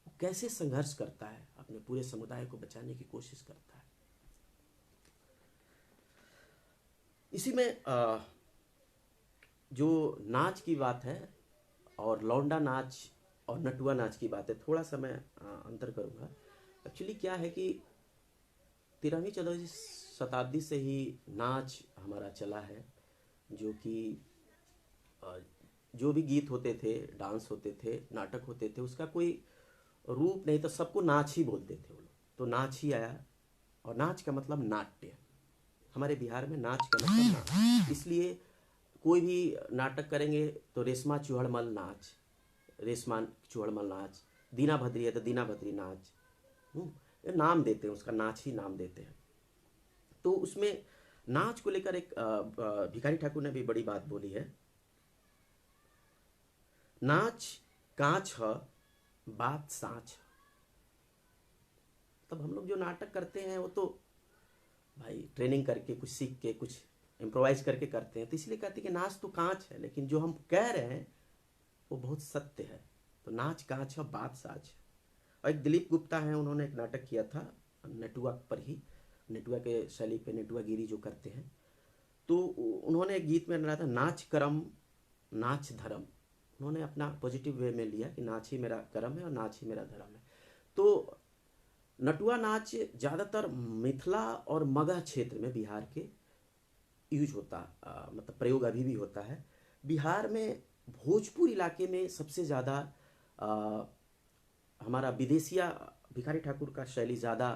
वो कैसे संघर्ष करता है, अपने पूरे समुदाय को बचाने की कोशिश करता है। इसी में जो नाच की बात है और लौंडा नाच और नटुआ नाच की बात है, थोड़ा सा मैं अंतर करूँगा। एक्चुअली क्या है कि 13वीं 14वीं शताब्दी से ही नाच हमारा चला है, जो कि जो भी गीत होते थे, डांस होते थे, नाटक होते थे, उसका कोई रूप नहीं, तो सबको नाच ही बोलते थे वो लोग। तो नाच ही आया, और नाच का मतलब नाट्य। हमारे बिहार में नाच का मतलब नाच, इसलिए कोई भी नाटक करेंगे तो रेशमा चूहड़मल नाच, रेशमा चूहड़मल नाच, दीना भद्री है तो दीना भद्री नाच, ये नाम देते हैं, उसका नाच ही नाम देते हैं। तो उसमें नाच को लेकर एक भिखारी ठाकुर ने भी बड़ी बात बोली है। नाच कांच है, बात साँच। तब हम लोग जो नाटक करते हैं वो तो भाई ट्रेनिंग करके, कुछ सीख के, कुछ इम्प्रोवाइज करके करते हैं, तो इसलिए कहते हैं कि नाच तो कांच है, लेकिन जो हम कह रहे हैं वो बहुत सत्य है। तो नाच कांच है, बात साँच है। और एक दिलीप गुप्ता हैं, उन्होंने एक नाटक किया था नेटुआ पर ही, नेटुआ के शैली पे नेटुआगिरी जो करते हैं। तो उन्होंने एक गीत में डाला था, नाच कर्म नाच धर्म। उन्होंने अपना पॉजिटिव वे में लिया कि नाच ही मेरा कर्म है और नाच ही मेरा धर्म है। तो नटुआ नाच ज़्यादातर मिथिला और मगध क्षेत्र में बिहार के यूज होता, मतलब प्रयोग अभी भी होता है। बिहार में भोजपुर इलाके में सबसे ज़्यादा हमारा विदेशिया भिखारी ठाकुर का शैली ज़्यादा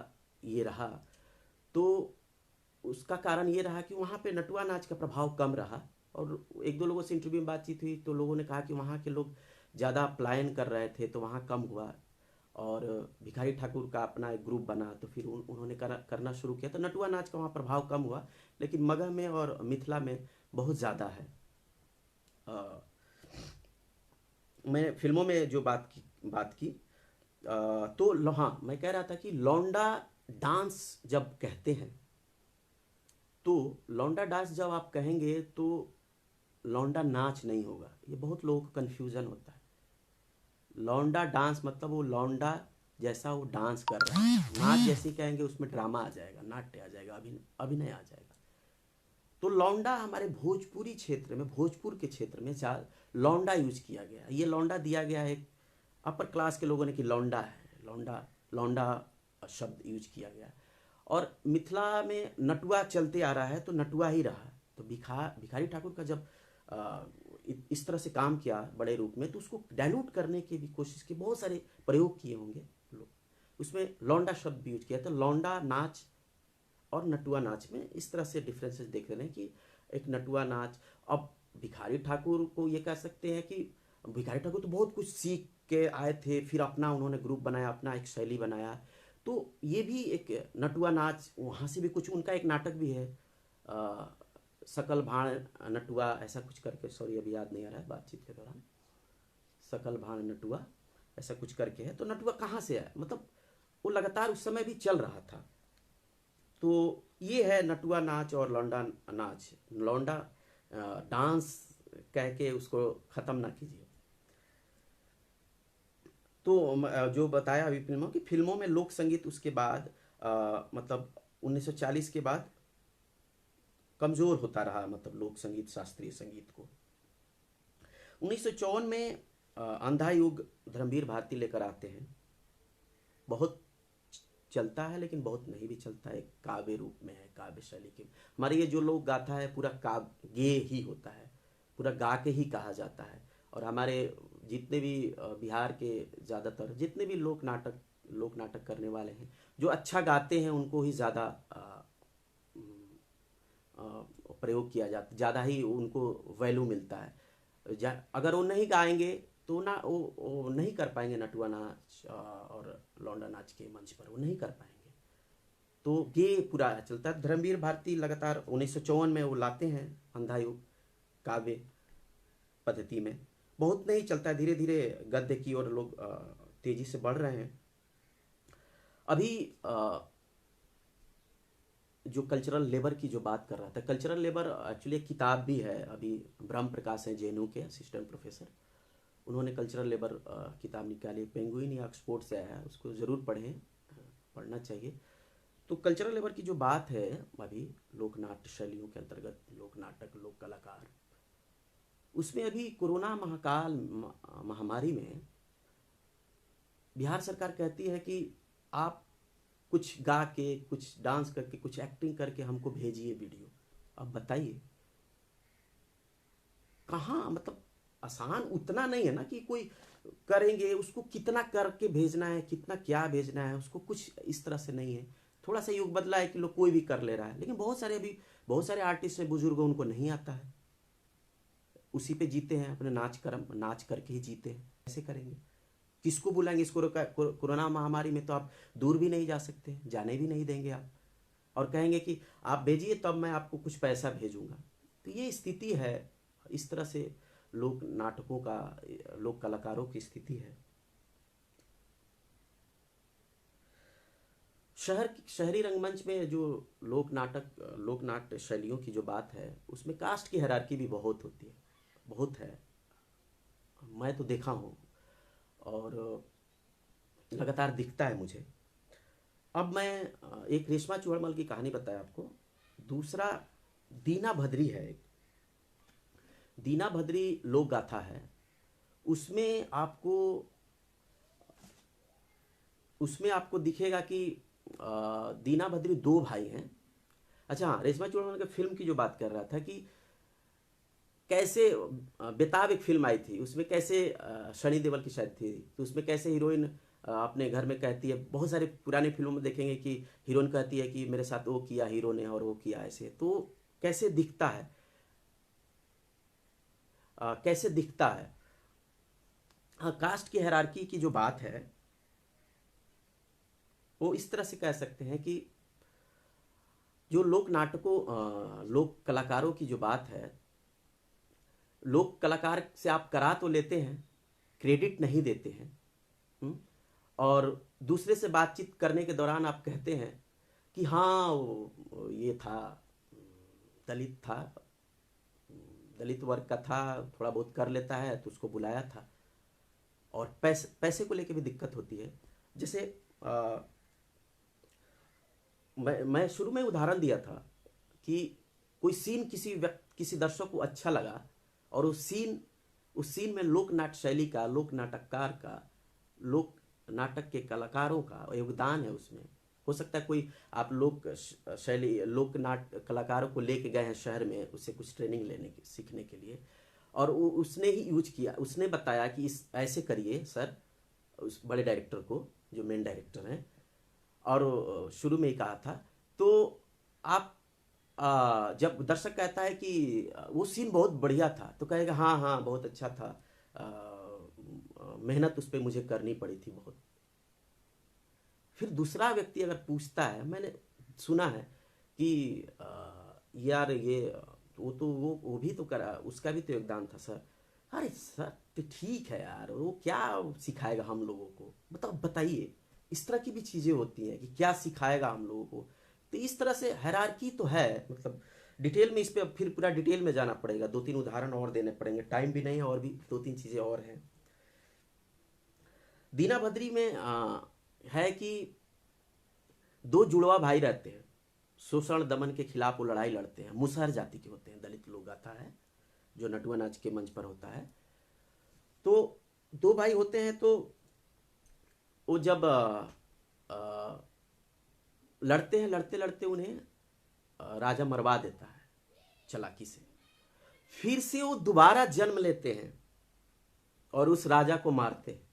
ये रहा। तो उसका कारण ये रहा कि वहाँ पे नटुआ नाच का प्रभाव कम रहा। और एक दो लोगों से इंटरव्यू में बातचीत हुई तो लोगों ने कहा कि वहाँ के लोग ज़्यादा पलायन कर रहे थे तो वहाँ कम हुआ, और भिखारी ठाकुर का अपना एक ग्रुप बना तो फिर उन्होंने करना शुरू किया, तो नटुआ नाच का वहाँ प्रभाव कम हुआ। लेकिन मगध में और मिथिला में बहुत ज़्यादा है। मैं फिल्मों में जो बात की तो हाँ, मैं कह रहा था कि लौंडा डांस जब कहते हैं, तो लौंडा डांस जब आप कहेंगे तो लौंडा नाच नहीं होगा। ये बहुत लोगों को कन्फ्यूज़न होता है। लौंडा डांस मतलब वो लौंडा जैसा वो डांस कर रहा है, नाच जैसे कहेंगे उसमें ड्रामा आ जाएगा, नाट्य आ जाएगा, अभिनय आ जाएगा। तो लौंडा हमारे भोजपुरी क्षेत्र में, भोजपुर के क्षेत्र में लौंडा यूज किया गया। ये लौंडा दिया गया है एक अपर क्लास के लोगों ने कि लौंडा है, लौंडा शब्द यूज किया गया। और मिथिला में नटुआ चलते आ रहा है तो नटुआ ही रहा। तो भिखारी ठाकुर का जब इस तरह से काम किया बड़े रूप में, तो उसको डाइल्यूट करने की भी कोशिश की, बहुत सारे प्रयोग किए होंगे लोग, उसमें लौंडा शब्द भी यूज किया। तो लौंडा नाच और नटुआ नाच में इस तरह से डिफरेंसेस देख रहे हैं कि एक नटुआ नाच। अब भिखारी ठाकुर को ये कह सकते हैं कि भिखारी ठाकुर तो बहुत कुछ सीख के आए थे, फिर अपना उन्होंने ग्रुप बनाया, अपना एक शैली बनाया। तो ये भी एक नटुआ नाच, वहाँ से भी कुछ, उनका एक नाटक भी है सकल भाण नटुआ, ऐसा कुछ करके, सॉरी अभी याद नहीं आ रहा है बातचीत के दौरान, सकल भाण नटुआ ऐसा कुछ करके है। तो नटुआ कहाँ से आया, मतलब वो लगातार उस समय भी चल रहा था। तो ये है नटुआ नाच और लौंडा नाच। लौंडा डांस कह के उसको ख़त्म ना कीजिए। तो जो बताया अभी फिल्मों में लोक संगीत उसके बाद मतलब 1940 के बाद कमज़ोर होता रहा, मतलब लोक संगीत शास्त्रीय संगीत को। 1954 में अंधा युग धर्मवीर भारती लेकर आते हैं। बहुत चलता है लेकिन बहुत नहीं भी चलता है, काव्य रूप में है, काव्य शैली के। हमारे ये जो लोक गाथा है पूरा काव्य ही होता है, पूरा गा के ही कहा जाता है। और हमारे जितने भी बिहार के ज़्यादातर जितने भी लोक नाटक करने वाले हैं, जो अच्छा गाते हैं उनको ही ज़्यादा प्रयोग किया जाता, ज़्यादा ही उनको वैल्यू मिलता है। अगर वो नहीं गाएंगे तो ना वो नहीं कर पाएंगे नटुआ नाच और लौंडा नाच के मंच पर, वो नहीं कर पाएंगे। तो ये पूरा चलता है। धर्मवीर भारती लगातार 1954 में वो लाते हैं अंधा युग काव्य पद्धति में। बहुत नहीं चलता है, धीरे धीरे गद्य की ओर लोग तेजी से बढ़ रहे हैं। अभी जो कल्चरल लेबर की जो बात कर रहा था, कल्चरल लेबर एक्चुअली एक किताब भी है। अभी ब्रह्म प्रकाश हैं जेएनयू के असिस्टेंट प्रोफेसर, उन्होंने कल्चरल लेबर किताब निकाली, पेंगुइन या ऑक्सफोर्ड से आया है, उसको ज़रूर पढ़ें, पढ़ना चाहिए। तो कल्चरल लेबर की जो बात है अभी लोकनाट्य शैलियों के अंतर्गत लोक नाटक लोक कलाकार, उसमें अभी कोरोना महामारी में बिहार सरकार कहती है कि आप कुछ गा के, कुछ डांस करके, कुछ एक्टिंग करके हमको भेजिए वीडियो। अब बताइए कहाँ, मतलब आसान उतना नहीं है ना कि कोई करेंगे, उसको कितना करके भेजना है, कितना क्या भेजना है, उसको कुछ इस तरह से नहीं है। थोड़ा सा युग बदला है कि लोग कोई भी कर ले रहा है, लेकिन बहुत सारे आर्टिस्ट हैं, बुजुर्ग, उनको नहीं आता है, उसी पे जीते हैं, अपने नाच करके ही जीते हैं। कैसे करेंगे, किसको बुलाएंगे? इस कोरोना महामारी में तो आप दूर भी नहीं जा सकते, जाने भी नहीं देंगे आप, और कहेंगे कि आप भेजिए तब मैं आपको कुछ पैसा भेजूंगा। तो ये स्थिति है, इस तरह से लोक नाटकों का, लोक कलाकारों की स्थिति है। शहरी रंगमंच में जो लोक नाट्य शैलियों की जो बात है, उसमें कास्ट की हायरार्की भी बहुत होती है, बहुत है, मैं तो देखा हूँ और लगातार दिखता है मुझे। अब मैं एक रेशमा चूड़मल की कहानी बताया आपको। दूसरा दीना भद्री है, एक दीना भद्री लोक गाथा है। उसमें आपको दिखेगा कि दीना भद्री दो भाई हैं। अच्छा हाँ, रेशमा चूड़मल के फिल्म की जो बात कर रहा था कि कैसे बेताब एक फिल्म आई थी, उसमें कैसे सनी देओल की शायद थी, तो उसमें कैसे हीरोइन अपने घर में कहती है, बहुत सारे पुराने फिल्मों में देखेंगे कि हीरोइन कहती है कि मेरे साथ वो किया हीरो ने और वो किया ऐसे। तो कैसे दिखता है, कैसे दिखता है। हाँ, कास्ट की हायरार्की की जो बात है वो इस तरह से कह सकते हैं कि जो लोक कलाकारों की जो बात है, लोक कलाकार से आप करा तो लेते हैं, क्रेडिट नहीं देते हैं, और दूसरे से बातचीत करने के दौरान आप कहते हैं कि हाँ वो ये था, दलित था, दलित वर्ग का था, थोड़ा बहुत कर लेता है, तो उसको बुलाया था। और पैसे को लेके भी दिक्कत होती है। जैसे मैं शुरू में उदाहरण दिया था कि कोई सीन किसी दर्शक को अच्छा लगा, और उस सीन में लोक नाट्य शैली का, लोक नाटककार का, लोक नाटक के कलाकारों का योगदान है उसमें। हो सकता है कोई आप लोक नाट्य कलाकारों को लेके गए हैं शहर में, उससे कुछ ट्रेनिंग सीखने के लिए, और उसने ही यूज किया, उसने बताया कि ऐसे करिए सर, उस बड़े डायरेक्टर को, जो मेन डायरेक्टर हैं, और शुरू में ही कहा था। तो आप जब दर्शक कहता है कि वो सीन बहुत बढ़िया था, तो कहेगा हाँ हाँ बहुत अच्छा था, मेहनत उस पर मुझे करनी पड़ी थी बहुत। फिर दूसरा व्यक्ति अगर पूछता है, मैंने सुना है कि यार ये वो भी तो करा, उसका भी तो योगदान था सर। अरे सर तो ठीक है यार, वो क्या सिखाएगा हम लोगों को, बताइए। इस तरह की भी चीज़ें होती हैं कि क्या सिखाएगा हम लोगों को। तो इस तरह से हायरार्की तो है, मतलब डिटेल में इस पे अब फिर पूरा डिटेल में जाना पड़ेगा, 2-3 उदाहरण और देने पड़ेंगे, टाइम भी नहीं है और भी 2-3 चीज़ें और हैं। दीना बद्री में है कि 2 जुड़वा भाई रहते हैं, शोषण दमन के खिलाफ वो लड़ाई लड़ते हैं, मुसहर जाति के होते हैं, दलित लोक गाथा है जो नटुआ नाच के मंच पर होता है। तो 2 भाई होते हैं, तो वो जब लड़ते हैं, लड़ते लड़ते उन्हें राजा मरवा देता है चालाकी से। फिर से वो दोबारा जन्म लेते हैं और उस राजा को मारते हैं।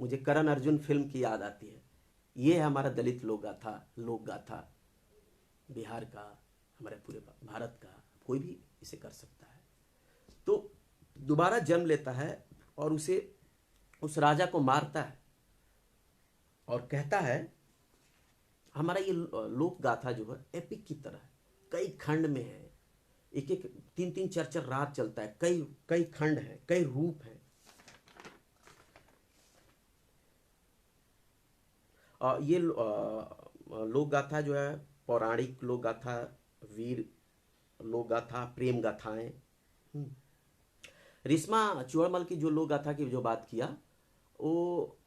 मुझे करण अर्जुन फिल्म की याद आती है। ये है हमारा दलित लोक गाथा बिहार का, हमारे पूरे भारत का, कोई भी इसे कर सकता है। तो दोबारा जन्म लेता है और उसे उस राजा को मारता है और कहता है हमारा ये लोक गाथा जो है एपिक की तरह है, कई खंड में है, एक एक 3-3 4-4 रात चलता है, कई कई खंड है, कई रूप है। ये लोक गाथा जो है पौराणिक लोक गाथा, वीर लोक गाथा, प्रेम गाथाएं। रिश्मा चुअड़मल की जो लोक गाथा की जो बात किया, वो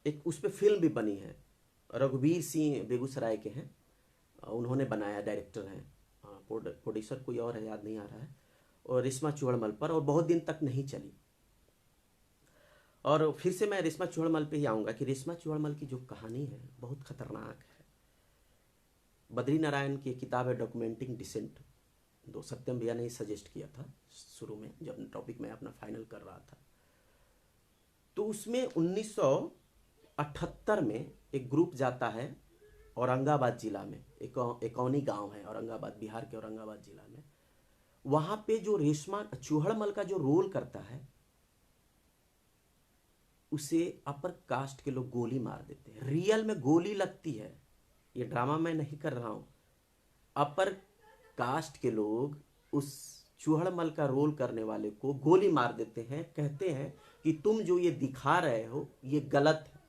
एक उस पर फिल्म भी बनी है, रघुवीर सिंह बेगूसराय के हैं, उन्होंने बनाया, डायरेक्टर हैं, प्रोड्यूसर कोई और है याद नहीं आ रहा है, और रिश्मा चुअड़मल पर, और बहुत दिन तक नहीं चली। और फिर से मैं रिश्मा चुअड़मल पे ही आऊँगा कि रिश्मा चुअड़मल की जो कहानी है बहुत खतरनाक है। बद्री नारायण की किताब है डॉक्यूमेंटिंग डिसेंट, दो सत्यम भैया ने सजेस्ट किया था शुरू में जब टॉपिक मैं अपना फाइनल कर रहा था। तो उसमें 1978 में एक ग्रुप जाता है औरंगाबाद जिला में, एकौनी गांव है औरंगाबाद, बिहार के औरंगाबाद जिला में। वहां पे जो रेशमा चूहड़मल का जो रोल करता है उसे अपर कास्ट के लोग गोली मार देते हैं। रियल में गोली लगती है, ये ड्रामा मैं नहीं कर रहा हूं। अपर कास्ट के लोग उस चूहड़मल का रोल करने वाले को गोली मार देते हैं, कहते हैं कि तुम जो ये दिखा रहे हो ये गलत है,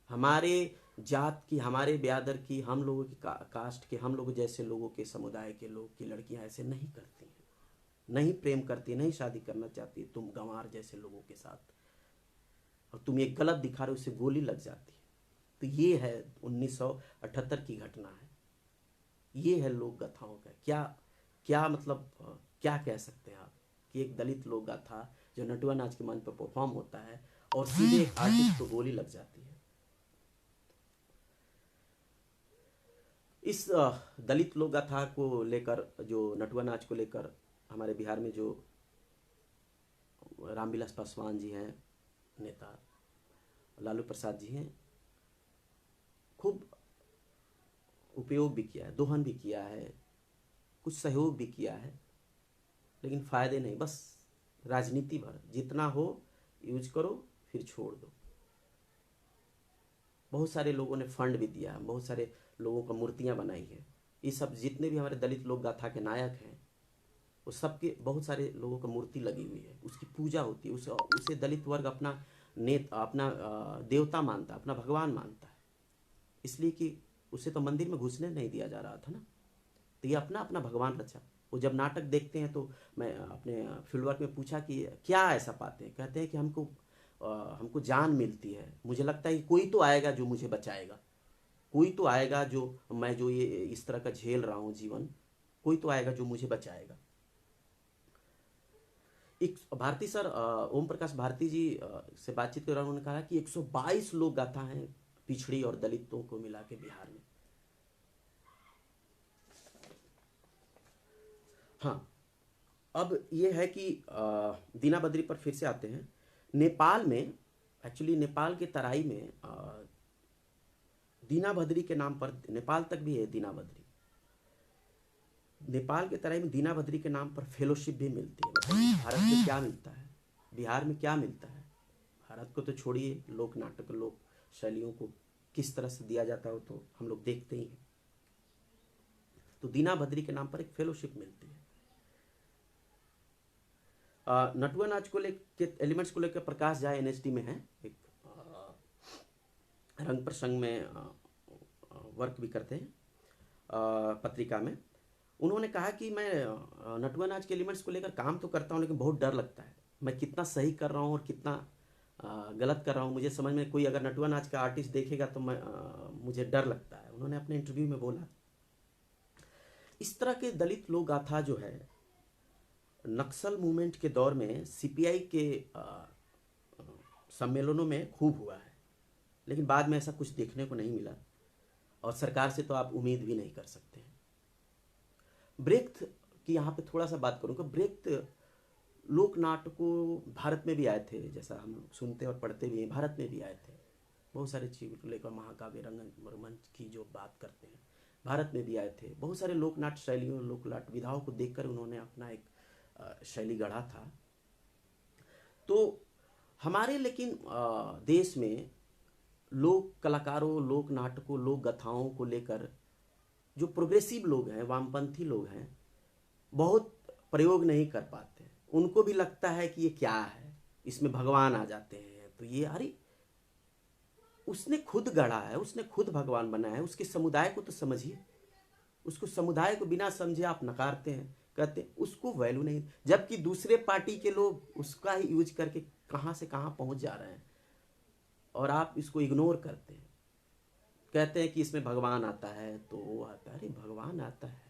हमारे जात की, हमारे ब्यादर की, हम लोगों की कास्ट के, हम लोग जैसे लोगों के समुदाय के लोग की लड़कियां ऐसे नहीं करती हैं, नहीं प्रेम करती, नहीं शादी करना चाहती, तुम गंवार जैसे लोगों के साथ, और तुम ये गलत दिखा रहे हो, उससे गोली लग जाती है। तो ये है 1978 की घटना है। ये है लोक गाथाओं का क्या क्या मतलब, क्या कह सकते हैं आप कि एक दलित लोक गाथा जो नटुआ नाच के मंच पर परफॉर्म होता है और सीधे एक आर्टिस्ट को गोली लग जाती है। इस दलित लोक गाथा को लेकर, जो नटुआ नाच को लेकर हमारे बिहार में जो रामविलास पासवान जी हैं नेता, लालू प्रसाद जी हैं, खूब उपयोग भी किया है, दोहन भी किया है, कुछ सहयोग भी किया है, लेकिन फायदे नहीं, बस राजनीति भर, जितना हो यूज करो फिर छोड़ दो। बहुत सारे लोगों ने फंड भी दिया, बहुत सारे लोगों का मूर्तियां बनाई हैं। ये सब जितने भी हमारे दलित लोक गाथा के नायक हैं वो सबके, बहुत सारे लोगों का मूर्ति लगी हुई है, उसकी पूजा होती है, उसे दलित वर्ग अपना अपना देवता मानता है, अपना भगवान मानता है, इसलिए कि उसे तो मंदिर में घुसने नहीं दिया जा रहा था ना, तो ये अपना अपना भगवान रचा। वो जब नाटक देखते हैं तो मैं अपने फील्ड वर्क में पूछा कि क्या ऐसा पाते हैं, कहते हैं कि हमको जान मिलती है, मुझे लगता है कि कोई तो आएगा जो मुझे बचाएगा, कोई तो आएगा जो मैं जो ये इस तरह का झेल रहा हूँ जीवन, कोई तो आएगा जो मुझे बचाएगा। एक भारती सर, ओम प्रकाश भारती जी से बातचीत कर रहा, उन्होंने कहा कि 122 लोक गाथा हैं पिछड़ी और दलितों को मिला के बिहार में। हाँ, अब ये है कि दीना बद्री पर फिर से आते हैं। नेपाल में, एक्चुअली नेपाल के तराई में दीना बद्री के नाम पर, नेपाल तक भी है दीना बद्री, नेपाल के तराई में दीना बद्री के नाम पर फेलोशिप भी मिलती है। बताइए भारत में क्या मिलता है, बिहार में क्या मिलता है? भारत को तो छोड़िए, लोक नाटक, लोक शैलियों को किस तरह से दिया जाता है तो हम लोग देखते ही हैं। तो दीना बद्री के नाम पर एक फेलोशिप मिलती है। नटुआ नाच को लेकर, एलिमेंट्स को लेकर प्रकाश झा एनएसडी में है, एक रंग प्रसंग में वर्क भी करते हैं पत्रिका में, उन्होंने कहा कि मैं नटुआ नाच के एलिमेंट्स को लेकर काम तो करता हूँ, लेकिन बहुत डर लगता है, मैं कितना सही कर रहा हूँ और कितना गलत कर रहा हूँ, मुझे समझ में, कोई अगर नटुआ नाच का आर्टिस्ट देखेगा तो मुझे डर लगता है, उन्होंने अपने इंटरव्यू में बोला। इस तरह के दलित लोक गाथा जो है नक्सल मूवमेंट के दौर में सीपीआई के सम्मेलनों में खूब हुआ है, लेकिन बाद में ऐसा कुछ देखने को नहीं मिला, और सरकार से तो आप उम्मीद भी नहीं कर सकते हैं। ब्रेख्त की यहाँ पे थोड़ा सा बात करूँगा। ब्रेख्त लोक नाटकों भारत में भी आए थे, जैसा हम सुनते और पढ़ते भी हैं, भारत में भी आए थे। बहुत सारे चीज़ को लेकर महाकाव्य रंगमंच की जो बात करते हैं, भारत में भी आए थे। बहुत सारे लोक नाट्य शैलियों, लोक नाट्य विधाओं को देखकर उन्होंने अपना एक शैली गढ़ा था। तो हमारे लेकिन देश में लोक कलाकारों, लोक नाटकों, लोक गाथाओं को लेकर जो प्रोग्रेसिव लोग हैं, वामपंथी लोग हैं, बहुत प्रयोग नहीं कर पाते। उनको भी लगता है कि ये क्या है, इसमें भगवान आ जाते हैं, तो ये अरे उसने खुद गढ़ा है, उसने खुद भगवान बनाया है, उसके समुदाय को तो समझिए। उसको समुदाय को बिना समझे आप नकारते हैं, कहते हैं उसको वैल्यू नहीं, जबकि दूसरे पार्टी के लोग उसका ही यूज करके कहाँ से कहाँ पहुँच जा रहे हैं, और आप इसको इग्नोर करते हैं। कहते हैं कि इसमें भगवान आता है, तो वो आता है, अरे भगवान आता है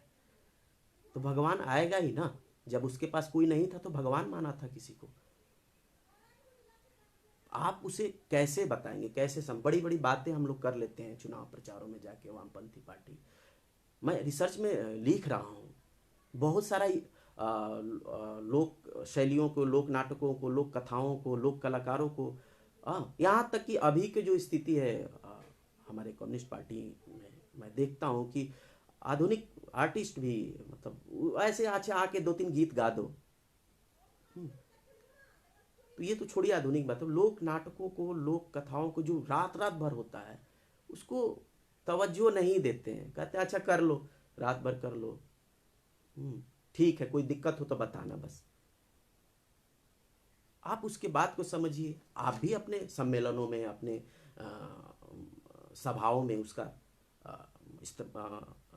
तो भगवान आएगा ही ना। जब उसके पास कोई नहीं था तो भगवान माना था किसी को, आप उसे कैसे बताएंगे, कैसे बड़ी बड़ी बातें हम लोग कर लेते हैं चुनाव प्रचारों में जाके, वामपंथी पार्टी। मैं रिसर्च में लिख रहा हूँ बहुत सारा लोक शैलियों को, लोक नाटकों को, लोक कथाओं को, लोक कलाकारों को, यहाँ तक कि अभी की जो स्थिति है हमारे कम्युनिस्ट पार्टी में, मैं देखता हूँ कि आधुनिक आर्टिस्ट भी मतलब ऐसे अच्छा आके 2-3 गीत गा दो। तो ये तो छोड़िए आधुनिक बात, लोक नाटकों को, लोक कथाओं को जो रात रात भर होता है उसको तवज्जो नहीं देते हैं, कहते हैं अच्छा कर लो, रात भर कर लो, ठीक है, कोई दिक्कत हो तो बताना बस। आप उसके बात को समझिए। आप भी अपने सम्मेलनों में, अपने सभाओं में उसका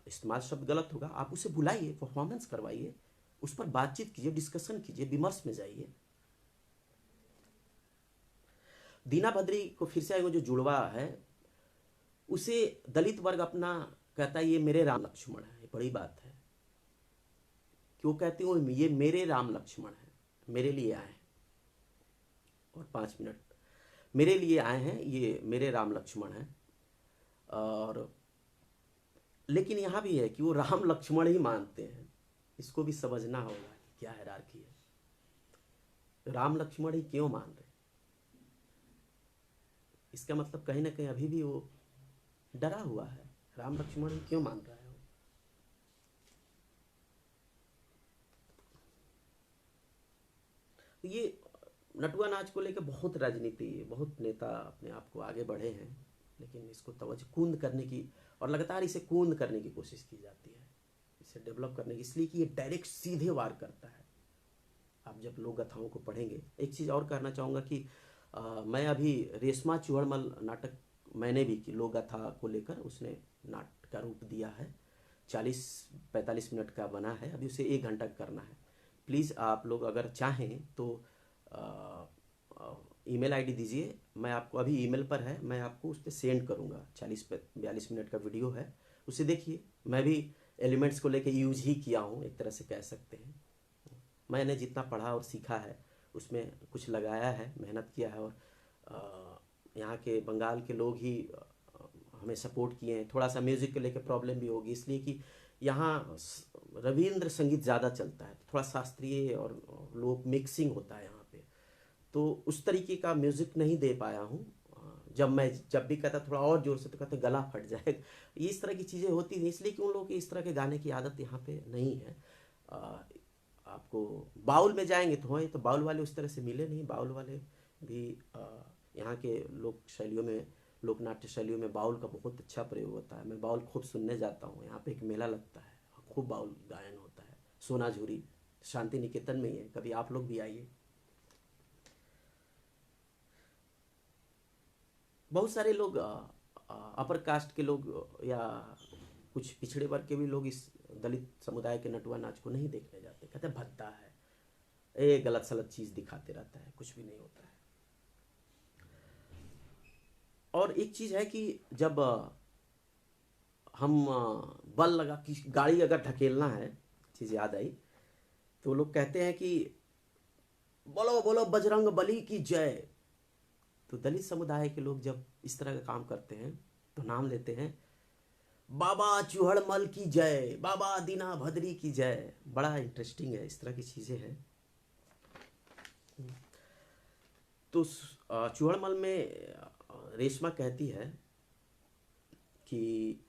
इस्तेमाल, शब्द गलत होगा, आप उसे बुलाइए, परफॉर्मेंस करवाइए, उस पर बातचीत कीजिए, डिस्कशन कीजिए, विमर्श में जाइए। दीना बद्री को फिर से वो जो जुड़वा है, उसे दलित वर्ग अपना कहता है ये मेरे राम लक्ष्मण है। ये बड़ी बात है, क्यों कहती हूँ ये मेरे राम लक्ष्मण है, मेरे लिए आए हैं, और 5 मिनट मेरे लिए आए हैं, ये मेरे राम लक्ष्मण हैं। और लेकिन यहाँ भी है कि वो राम लक्ष्मण ही मानते हैं, इसको भी समझना होगा कि क्या हायरार्की है, राम लक्ष्मण ही क्यों मान रहे। इसका मतलब कहीं ना कहीं अभी भी वो डरा हुआ है, राम लक्ष्मण ही क्यों मान रहा है। ये नटुआ नाच को लेकर बहुत राजनीति, बहुत नेता अपने आप को आगे बढ़े हैं, लेकिन इसको तवज्जो कूंद करने की, और लगातार इसे कूंद करने की कोशिश की जाती है, इसे डेवलप करने की, इसलिए कि ये डायरेक्ट सीधे वार करता है। आप जब लोक गाथाओं को पढ़ेंगे, एक चीज़ और कहना चाहूँगा कि मैं अभी रेशमा चूहड़मल नाटक मैंने भी की, लोक गाथा को लेकर उसने नाटक का रूप दिया है, 40-45 मिनट का बना है, अभी उसे 1 घंटा करना है। प्लीज़ आप लोग अगर चाहें तो ईमेल आईडी दीजिए, मैं आपको अभी ईमेल पर है, मैं आपको उस पर सेंड करूँगा। 40-42 मिनट का वीडियो है, उसे देखिए। मैं भी एलिमेंट्स को लेकर यूज ही किया हूँ, एक तरह से कह सकते हैं। मैंने जितना पढ़ा और सीखा है उसमें कुछ लगाया है, मेहनत किया है, और यहाँ के बंगाल के लोग ही हमें सपोर्ट किए हैं। थोड़ा सा म्यूज़िक को लेकर प्रॉब्लम भी होगी, इसलिए कि यहाँ रविंद्र संगीत ज़्यादा चलता है, थोड़ा शास्त्रीय और लोक मिक्सिंग होता है यहाँ पे, तो उस तरीके का म्यूज़िक नहीं दे पाया हूँ। जब भी कहता थोड़ा और ज़ोर से, तो कहते गला फट जाएगा, ये इस तरह की चीज़ें होती थी, इसलिए कि उन लोगों की इस तरह के गाने की आदत यहाँ पे नहीं है। आपको बाउल में जाएंगे तो हैं, तो बाउल वाले उस तरह से मिले नहीं। बाउल वाले भी यहाँ के लोक शैलियों में, लोक नाट्य शैलियों में बाउल का बहुत अच्छा प्रयोग होता है। मैं बाउल खूब सुनने जाता हूँ, यहाँ पे एक मेला लगता है, खूब बाउल गायन होता है, सोनाझुरी शांति निकेतन में ही है, कभी आप लोग भी आइए। बहुत सारे लोग अपर कास्ट के लोग या कुछ पिछड़े वर्ग के भी लोग इस दलित समुदाय के नटुआ नाच को नहीं देखने जाते, कहते भद्दा है, ये गलत सलत चीज़ दिखाते रहता है, कुछ भी नहीं होता है। और एक चीज़ है कि जब हम बल लगा कि गाड़ी अगर ढकेलना है, चीज़ याद आई, तो लोग कहते हैं कि बोलो बोलो बजरंग बली की जय। तो दलित समुदाय के लोग जब इस तरह का काम करते हैं तो नाम लेते हैं बाबा चूहड़मल की जय, बाबा दीना भद्री की जय। बड़ा इंटरेस्टिंग है, इस तरह की चीज़ें हैं। तो चूहड़मल में रेशमा कहती है कि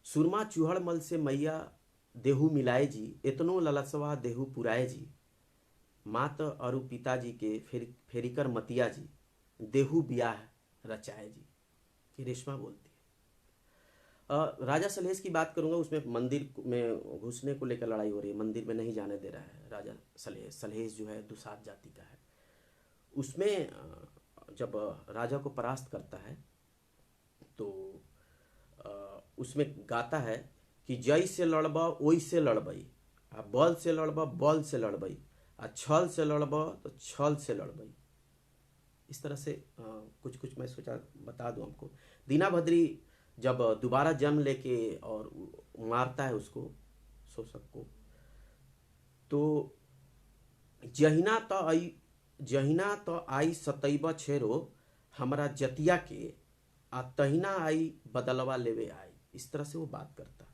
सुरमा चूहड़मल से मैया देहू मिलाए जी, इतनो ललसवा देहू पुराए जी, मात अरु पिताजी के फेरिकर मतिया जी, देहू ब्याह रचाए जी। ये रेशमा बोलती है। राजा सलहेश की बात करूंगा, उसमें मंदिर में घुसने को लेकर लड़ाई हो रही है, मंदिर में नहीं जाने दे रहा है राजा सलहेश। सलहेश जो है दुसाध जाति का है। उसमें जब राजा को परास्त करता है तो उसमें गाता है कि जय से लड़बा ओई से लड़बई, आ बल से लड़बा बल से लड़बई, आ छल से लड़बा तो छल से लड़बई। इस तरह से कुछ कुछ मैं सोचा बता दूं हमको। दीना भद्री जब दोबारा जन्म लेके और मारता है उसको, शोषक को, तो जहिना तो आई सतैबा छेरो हमारा जतिया के, आ तहिना आई बदलवा लेवे आई। इस तरह से वो बात करता।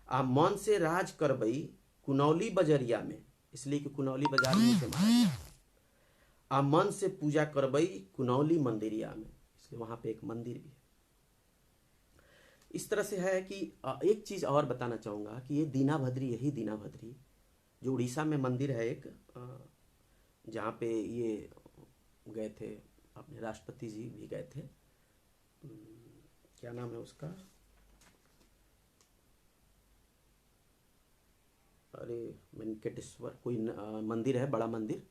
आ मन से राज करबई कुनौली बजरिया में, इसलिए कि कुनौली बाजार में उसे मारा गया। आ मन से पूजा करबई कुनौली मंदिरिया में, इसलिए वहां पे एक मंदिर भी है। इस तरह से है कि एक चीज और बताना चाहूंगा कि ये दीना भद्री, यही दीना भद्री जो उड़ीसा में मंदिर है एक, जहाँ पे ये गए थे, अपने राष्ट्रपति जी भी गए थे, क्या नाम है उसका, अरे वेंकटेश्वर कोई मंदिर है, बड़ा मंदिर,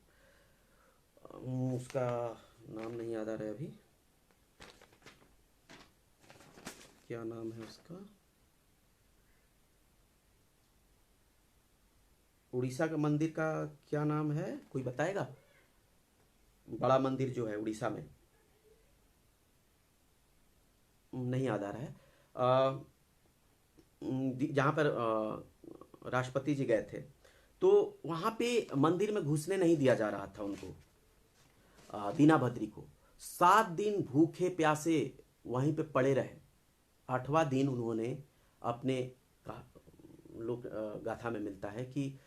उसका नाम नहीं याद आ रहा है अभी, क्या नाम है उसका, उड़ीसा का मंदिर का क्या नाम है, कोई बताएगा? बड़ा मंदिर जो है उड़ीसा में, नहीं याद आ रहा है। जहाँ पर राष्ट्रपति जी गए थे, तो वहाँ पे मंदिर में घुसने नहीं दिया जा रहा था उनको, दीना भद्री को। 7 दिन भूखे प्यासे वहीं पे पड़े रहे। 8वां दिन उन्होंने अपने, लोक गाथा में मिलता है कि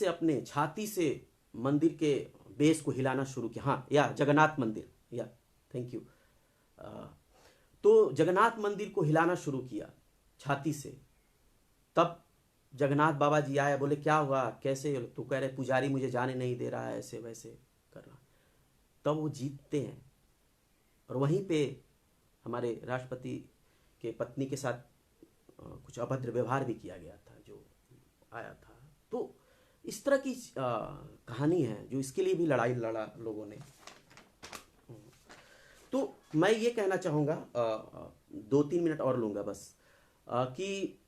अपने छाती से मंदिर के बेस को हिलाना शुरू किया। हाँ, या जगन्नाथ मंदिर, या थैंक यू। तो जगन्नाथ मंदिर को हिलाना शुरू किया छाती से। तब जगन्नाथ बाबा जी आए, बोले क्या हुआ, कैसे? तो कह रहे पुजारी मुझे जाने नहीं दे रहा है, ऐसे वैसे कर रहा। तब वो जीतते हैं। और वहीं पे हमारे राष्ट्रपति के पत्नी के साथ कुछ अभद्र व्यवहार भी किया गया था जो आया था। तो इस तरह की कहानी है जो इसके लिए भी लड़ाई लड़ा लोगों ने। तो मैं ये कहना चाहूँगा, 2-3 मिनट और लूँगा बस, कि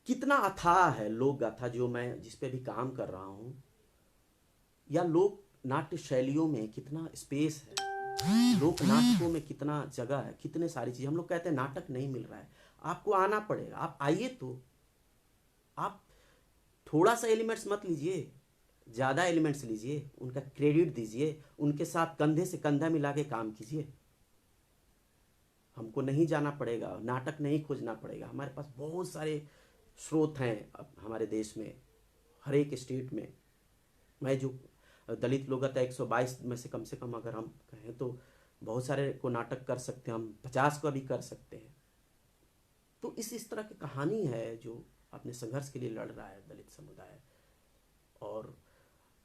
कितना अथाह है लोक गाथा जो मैं जिस पे भी काम कर रहा हूँ, या लोक नाट्य शैलियों में कितना स्पेस है, लोक नाटकों में कितना जगह है, कितने सारी चीज़। हम लोग कहते हैं नाटक नहीं मिल रहा है, आपको आना पड़ेगा। आप आइए, तो आप थोड़ा सा एलिमेंट्स मत लीजिए, ज़्यादा एलिमेंट्स लीजिए, उनका क्रेडिट दीजिए, उनके साथ कंधे से कंधा मिला के काम कीजिए। हमको नहीं जाना पड़ेगा, नाटक नहीं खोजना पड़ेगा। हमारे पास बहुत सारे स्रोत हैं अब हमारे देश में, हर एक स्टेट में। मैं जो दलित लोग आता है 122 में से कम अगर हम कहें तो बहुत सारे को नाटक कर सकते हैं हम, 50 को भी कर सकते हैं। तो इस तरह की कहानी है जो अपने संघर्ष के लिए लड़ रहा है दलित समुदाय।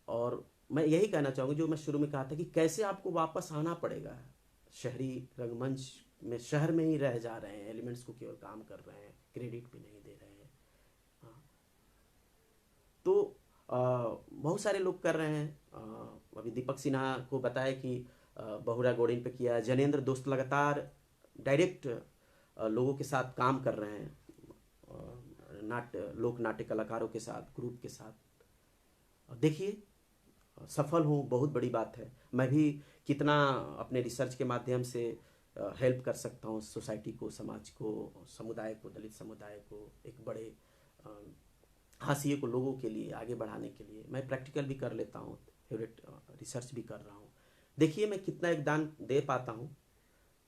और मैं यही कहना चाहूँगा जो मैं शुरू में कहा था कि कैसे आपको वापस आना पड़ेगा शहरी रंगमंच में। शहर में ही रह जा रहे हैं, एलिमेंट्स को केवल काम कर रहे हैं, क्रेडिट भी नहीं दे रहे हैं। हाँ, तो बहुत सारे लोग कर रहे हैं। अभी दीपक सिन्हा को बताया कि बहुरा गोड़िन पे किया, जनेंद्र दोस्त लगातार डायरेक्ट लोगों के साथ काम कर रहे हैं, लोक नाट्य कलाकारों के साथ, ग्रुप के साथ। देखिए, सफल हूँ, बहुत बड़ी बात है। मैं भी कितना अपने रिसर्च के माध्यम से हेल्प कर सकता हूँ सोसाइटी को, समाज को, समुदाय को, दलित समुदाय को, एक बड़े हाशिए को लोगों के लिए आगे बढ़ाने के लिए। मैं प्रैक्टिकल भी कर लेता हूँ, फेवरेट रिसर्च भी कर रहा हूँ। देखिए मैं कितना योगदान दे पाता हूँ,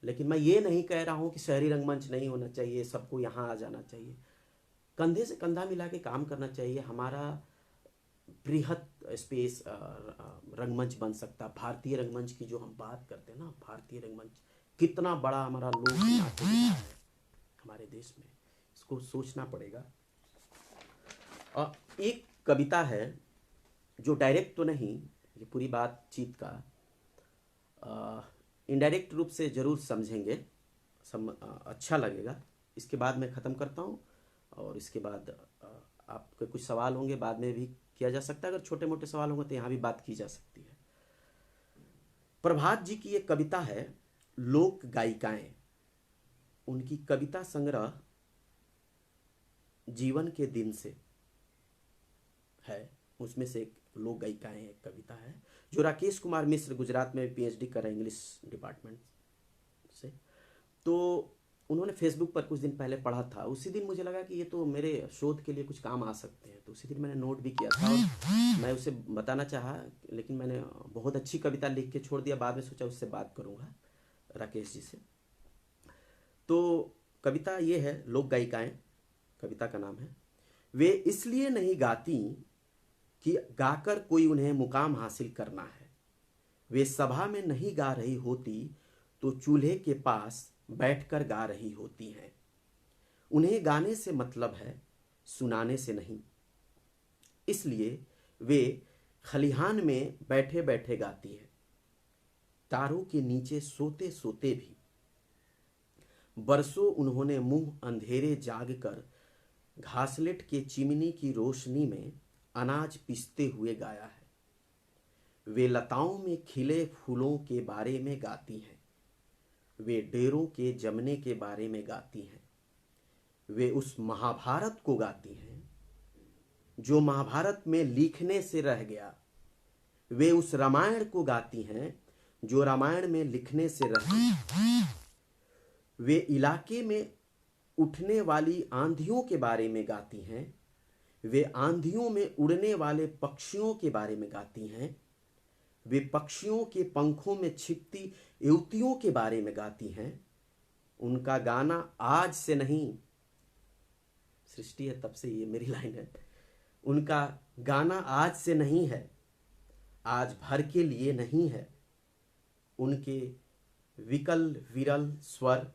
लेकिन मैं ये नहीं कह रहा हूँ कि शहरी रंगमंच नहीं होना चाहिए, सबको यहाँ आ जाना चाहिए। कंधे से कंधा मिला के काम करना चाहिए। हमारा बृहत स्पेस रंगमंच बन सकता। भारतीय रंगमंच की जो हम बात करते हैं ना, भारतीय रंगमंच कितना बड़ा हमारा लोक नाट्य है हमारे देश में, इसको सोचना पड़ेगा। और एक कविता है जो डायरेक्ट तो नहीं, ये पूरी बातचीत का इनडायरेक्ट रूप से जरूर समझेंगे, अच्छा लगेगा। इसके बाद मैं ख़त्म करता हूँ, और इसके बाद आपके कुछ सवाल होंगे, बाद में भी किया जा सकता है। अगर छोटे मोटे सवाल होंगे तो यहाँ भी बात की जा सकती है। प्रभात जी की एक कविता है, लोक गायिकाएं। उनकी कविता संग्रह जीवन के दिन से है, उसमें से एक लोक गायिकाएं एक कविता है, जो राकेश कुमार मिश्र गुजरात में पीएचडी कर रहे हैं इंग्लिश डिपार्टमेंट से। तो उन्होंने फेसबुक पर कुछ दिन पहले पढ़ा था, उसी दिन मुझे लगा कि ये तो मेरे शोध के लिए कुछ काम आ सकते हैं, तो उसी दिन मैंने नोट भी किया था और मैं उसे बताना चाहा, लेकिन मैंने बहुत अच्छी कविता लिख के छोड़ दिया। बाद में सोचा उससे बात करूँगा, राकेश जी से। तो कविता ये है, लोक गायिकाएं, कविता का नाम है। वे इसलिए नहीं गाती कि गाकर कोई उन्हें मुकाम हासिल करना है, वे सभा में नहीं गा रही होती तो चूल्हे के पास बैठकर गा रही होती हैं। उन्हें गाने से मतलब है, सुनाने से नहीं, इसलिए वे खलिहान में बैठे बैठे गाती हैं, तारों के नीचे सोते सोते भी। बरसों उन्होंने मुंह अंधेरे जाग कर घासलेट के चिमनी की रोशनी में अनाज पीसते हुए गाया है। वे लताओं में खिले फूलों के बारे में गाती हैं, वे डेरों के जमने के बारे में गाती हैं। वे उस महाभारत को गाती हैं जो महाभारत में लिखने से रह गया, वे उस रामायण को गाती हैं जो रामायण में लिखने से रह गया। वे इलाके में उठने वाली आंधियों के बारे में गाती हैं, वे आंधियों में उड़ने वाले पक्षियों के बारे में गाती हैं, वे पक्षियों के पंखों में छिपती युवतियों के बारे में गाती हैं। उनका गाना आज से नहीं, सृष्टि है तब से, ये मेरी लाइन है, उनका गाना आज से नहीं है, आज भर के लिए नहीं है। उनके विकल विरल स्वर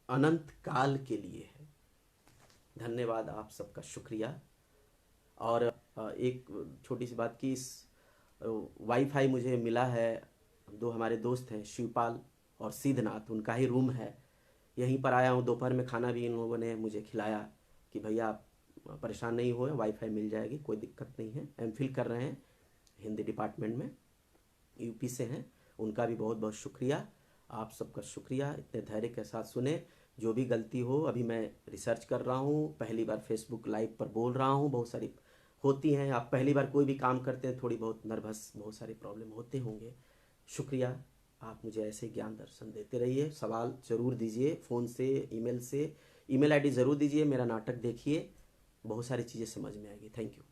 अनंत काल के लिए है। धन्यवाद, आप सबका शुक्रिया। और एक छोटी सी बात की, इस वाईफाई मुझे मिला है, दो हमारे दोस्त हैं शिवपाल और सिद्धनाथ, उनका ही रूम है, यहीं पर आया हूँ। दोपहर में खाना भी इन लोगों ने मुझे खिलाया कि भैया आप परेशान नहीं हो, वाईफाई मिल जाएगी, कोई दिक्कत नहीं है। एमफिल कर रहे हैं हिंदी डिपार्टमेंट में, यूपी से हैं। उनका भी बहुत बहुत शुक्रिया, आप सबका शुक्रिया, इतने धैर्य के साथ सुने। जो भी गलती हो, अभी मैं रिसर्च कर रहा हूँ, पहली बार फेसबुक लाइव पर बोल रहा हूँ, बहुत सारी होती हैं, आप पहली बार कोई भी काम करते हैं, थोड़ी बहुत नर्वस, बहुत सारे प्रॉब्लम होते होंगे। शुक्रिया, आप मुझे ऐसे ज्ञान दर्शन देते रहिए। सवाल ज़रूर दीजिए, फ़ोन से, ईमेल से, ईमेल आईडी ज़रूर दीजिए, मेरा नाटक देखिए, बहुत सारी चीज़ें समझ में आएगी। Thank you.